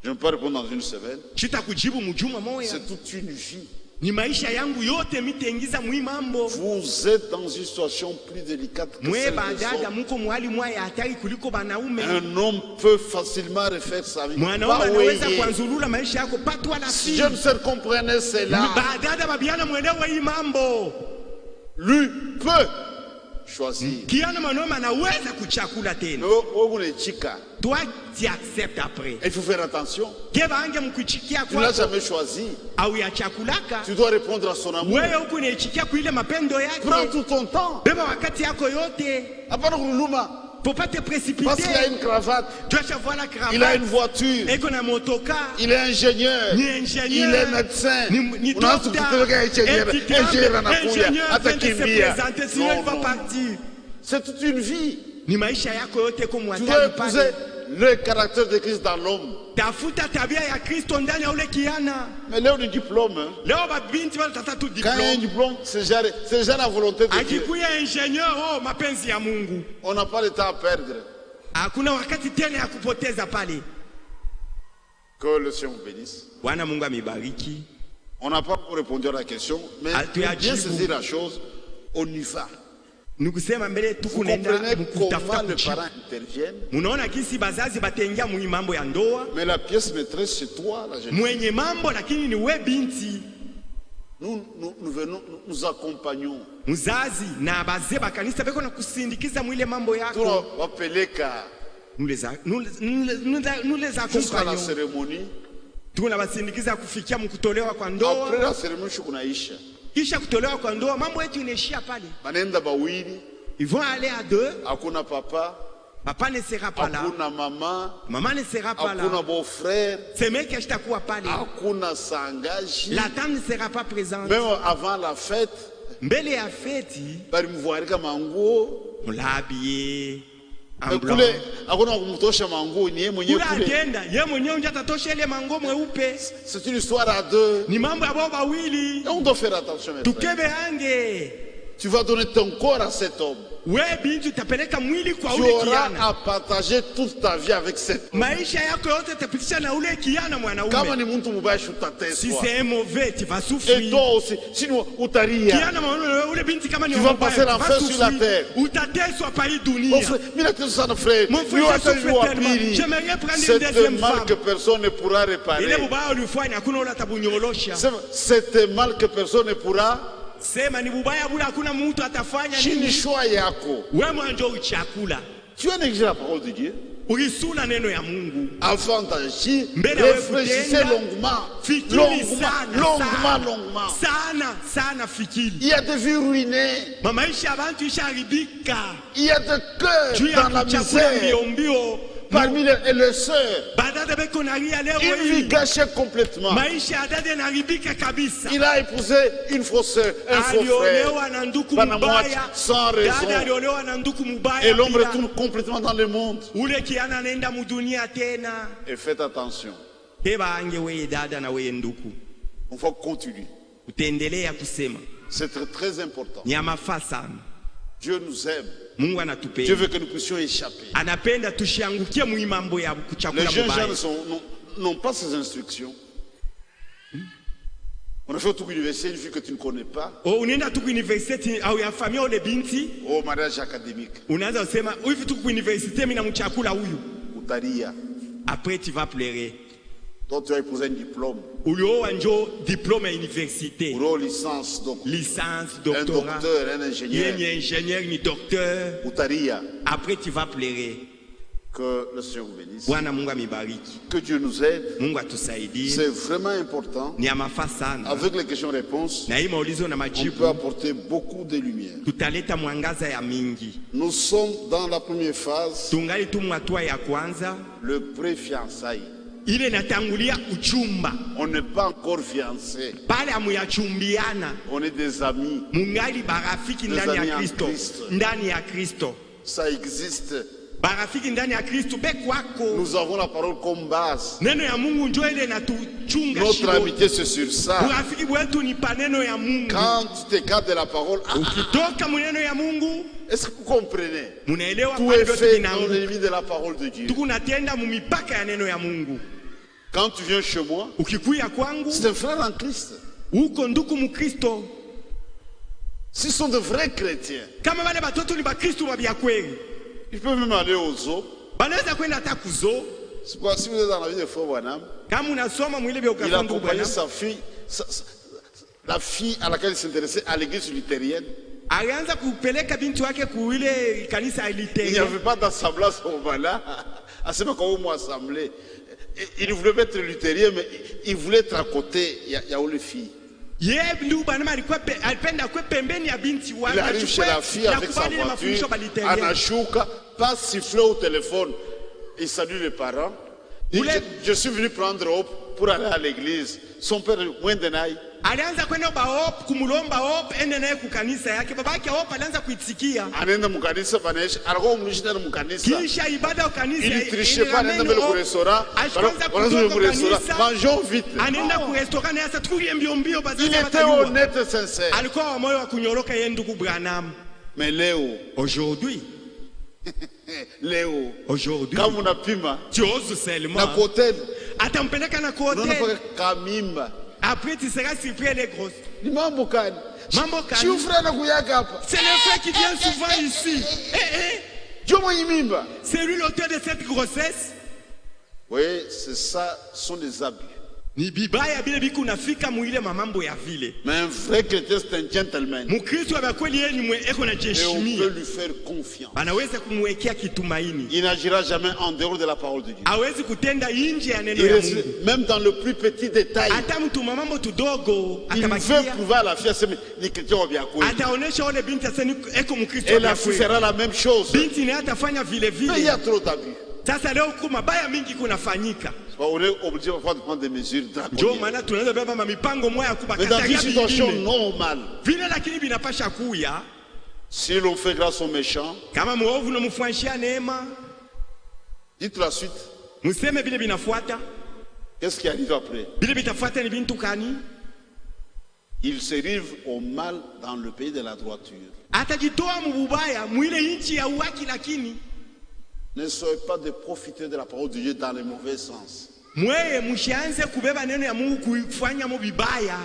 Je ne peux pas répondre dans une semaine. Sitakujibu mjuma moya. C'est toute une vie. Ni maisha yangu yote mitengiza mwi mambo. Vous êtes dans une situation plus délicate que celle des hommes. Un homme peut facilement refaire sa vie. Si je ne sais comprendre cela, lui peut choisir. Toi, tu acceptes après. Il faut faire attention. Tu ne l'as jamais choisi. Tu dois répondre à son amour. Prends tout ton temps. Faut pas te précipiter. Parce qu'il a une cravate. Il a une voiture. Il est ingénieur. Il est médecin. C'est toute une vie. Tu dois épouser le caractère de Christ dans l'homme. Mais là, on a un diplôme. Quand il y a un diplôme, c'est déjà la volonté de Dieu. On n'a pas le temps à perdre. Que le Seigneur vous bénisse. On n'a pas répondu à la question, mais pour bien saisir la chose, on y va. Vous comprenez comment les parents interviennent. Mais la pièce maîtresse c'est toi, la jeune fille. Nous accompagnons. Nous les accompagnons. Jusqu'à la cérémonie. Tunawasindikiza kufikia mkutolewa kwa ndoa. Après la cérémonie kunaisha. Kisha kutolewa kwa ndoa mambo yetu inaishia pale. Banenda bawili. Ils vont aller à deux. Hakuna papa. Papa ne sera pas là. Hakuna mama. Maman ne sera pas là. Hakuna beau-frère. Semeki ashitakuwa pale. Hakuna sangaji. La dame ne sera pas présente. Même avant la fête. Mbele ya feti. Bali mvuarika manguo. On l'a habillé. Hakuna kumtosha manguo ni yeye mwenyewe kule. Agenda, yeye mwenyewe ndiye atatosha ile manguo mweupe. C'est une histoire à deux. Ni mambo ya baba wawili. On doit faire attention mes frères. Tukebe ange. Tu vas donner ton corps à cet homme. Wewe binti utapeleka mwili kwa ule kiana. Tu kiana. auras à partager toute ta vie avec cet homme. Maisha yako yote utapitisha na ule kiana mwanaume. Kama ni mtu mbaya utateswa. Si c'est mauvais, tu vas souffrir. Et toi aussi, sinon utaria. Kiana mwanaume ule binti kama ni tu vas passer l'enfer sur la terre. Utateswa pa hii dunia. Mon frère, mimi nateswa sana frère. Mon frère, j'aimerais prendre une deuxième femme. Cette mal que personne ne pourra réparer. Ile bubaya ulifanya hakuna ule atabunyolosha. Cette mal que personne ne pourra. Sema ni bubaya bula hakuna mtu atafanya nini. Ni choix yako. Wewe mwanzo uchakula. Tu as négligé la parole de Dieu. Ulisula neno ya Mungu. Avant d'agir, réfléchissez longuement. Longuement. Sana fikiri. Il y a des vies ruinées. Maisha abantu isharibika. Il y a des cœurs dans la misère. Parmi les sœurs, une vie gâchée complètement. Il a épousé une fausse sœur, un faux frère, sans raison. Et l'homme retourne complètement dans le monde. Et faites attention. On faut continuer. C'est très important. Dieu nous aime. Dieu veut que nous puissions échapper. Les jeunes gens n'ont pas ces instructions. On a fait toute l'université, une fille que tu ne connais pas. Au mariage académique. Après tu vas pleurer. Donc tu as épousé un diplôme. Diplôme à l'université. Licence, doctorat. Un docteur, un ingénieur. Un docteur. Après tu vas pleurer. Que le Seigneur vous bénisse. Que Dieu nous aide. C'est vraiment important. Avec les questions-réponses, on peut apporter beaucoup de lumière. Nous sommes dans la première phase. Le pré-fiançailles. On n'est pas encore fiancés. On est des amis. Des amis en Christ. Ça existe. Nous avons la parole comme base. Notre amitié c'est sur ça. Quand tu t'écartes de la parole, est-ce que vous comprenez? Tout est fait dans l'ennemi de la parole de Dieu. Quand tu viens chez moi, c'est un frère en Christ. S'ils sont de vrais chrétiens, ils peuvent même aller aux zoo. Si vous êtes dans la vie de Frère Branham, il a accompagné sa fille, la fille à laquelle il s'intéressait à l'église luthérienne. Il n'y avait pas d'assemblée à ce moment-là. À ce moment-là, assemblée. Il voulait être luthérien, mais il voulait être à côté. Il y a où les filles. Il arrive chez la fille avec sa voiture, Anashuka, pas siffler au téléphone. Il salue les parents. Il dit, je suis venu prendre Hope pour aller à l'église. Son père est Wendenai. Anaenda mukanisa panaisha alikuwa mnishida na mukanisa ili triche pas anaenda mbele ku restaurant wanaanza ku restaurant mangeons vite anaenda ku restaurant na sasa tukulie mbio mbio bazaza il était honnête sincère alikuwa wa moyo wa kunyoroka yeye ndugu Branham. Mais aujourd'hui aujourd'hui kama unapima tu oses seulement na kotel atampeleka na kotel kamimba. Après tu seras surpris, elle est grosse. C'est le frère qui vient souvent ici. C'est lui l'auteur de cette grossesse. Oui, c'est ça, ce sont des abus. Ni bibaya bile biku nafika muile mamambo ya vile. Mais un vrai chrétien c'est un gentleman. Mkristo wa kweli yeye ni eko na jeshimia. Et on peut lui faire confiance. Anaweza kumwekea kitumaini. Il n'agira jamais en dehors de la parole de Dieu. Hawezi kutenda nje ya neno la Mungu. Même dans le plus petit détail. Hata mtu mamambo tudogo atabakia. Il veut prouver à la fille aseme ni chrétien wa bien kweli. Ataonesha wale binti aseme eko mkristo. Et la fille fera la même chose. Binti naye atafanya vile vile. Mais il y a trop d'abus. Sasa leo kuma baya mingi kunafanyika. On est obligé parfois de prendre des mesures draconiennes. Ndio maana tunaweza beba mipango moja ya kubakata. Mais dans une situation normale. Vile lakini binapasha kuya. Si l'on fait grâce aux méchants. Kama muovu na mfanyishia neema. Dites la suite. Museme vile binafuata. Qu'est-ce qui arrive après? Vile bitafuata ni bintu kani? Il se livre au mal dans le pays de la droiture. Atajitoa mubaya mwile nchi ya uwaki lakini. Ne soyez pas des profiteurs de la parole de Dieu dans le mauvais sens. Mweye mushianze kubeba neno ya Mungu kufanya mubibaya.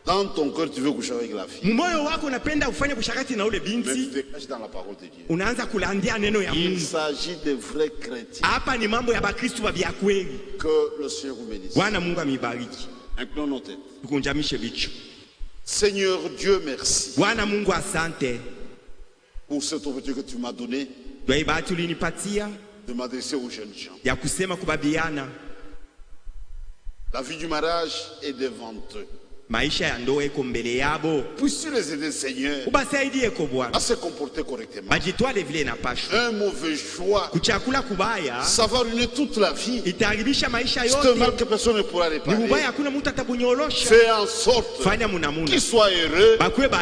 Dans ton cœur tu veux coucher avec la fille. Moyo wako unapenda ufanye kushakati na ule binti. Mais tu te caches dans la parole de Dieu. Unaanza kulandia neno ya Mungu. Il s'agit de vrais chrétiens. Hapa ni mambo ya bakristo wa vya kweli. Que le Seigneur vous bénisse. Bwana Mungu amibariki. Inclinons nos têtes. Tukunjamishe vichwa. Seigneur Dieu, merci. Bwana Mungu asante. Pour cette opportunité que tu m'as donnée. De m'adresser aux jeunes gens. Ya kusema kubabiana. La vie du mariage est devant eux. Maisha ya ndoa iko mbele yabo. Puisses-tu les aider, Seigneur, ubasaidie ko Bwana à se comporter correctement. Bajitwale vile inapaswa. Un mauvais choix, kuchakula kubaya, ça va ruiner toute la vie. Itaharibisha maisha yote. C'est un mal que personne ne pourra réparer. Ni ubaya hakuna mtu atabunyolosha. Fais en sorte fanya munamuna qu'ils soient heureux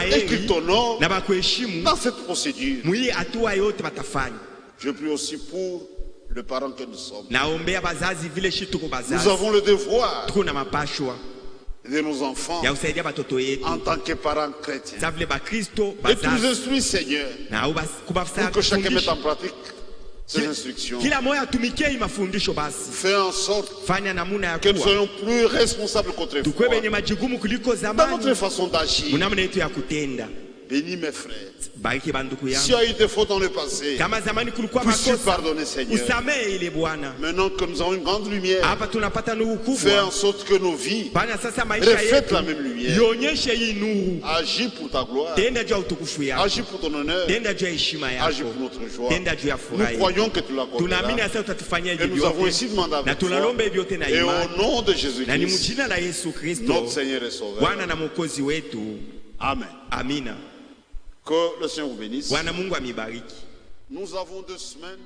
et qu'ils t'honorent na bakuheshimu dans cette procédure. Mwi hatua yote batafanya. Je prie aussi pour le parent que nous sommes. Naombea bazazi vile shitu ko bazazi. Nous avons le devoir tuko na mapashwa de nos enfants en tant que parents chrétiens. Et tu nous instruis, Seigneur, pour que chacun mette en pratique ces instructions. Fais en sorte que nous soyons plus responsables qu'autrefois dans notre façon d'agir. Bénis mes frères. Si a eu des fautes dans le passé, puisses-tu pardonner, Seigneur. Maintenant que nous avons une grande lumière, fais en sorte que nos vies reflètent la même lumière. Agis pour ta gloire. Agis pour ton honneur. Agis pour notre joie. Nous croyons que tu l'accorderas. Et nous avons ici demandé avec toi. Et au nom de Jésus-Christ, notre Seigneur et Sauveur. Amen. Amina. Que le Seigneur vous bénisse. Bwana Mungu amibariki. Nous avons 2 semaines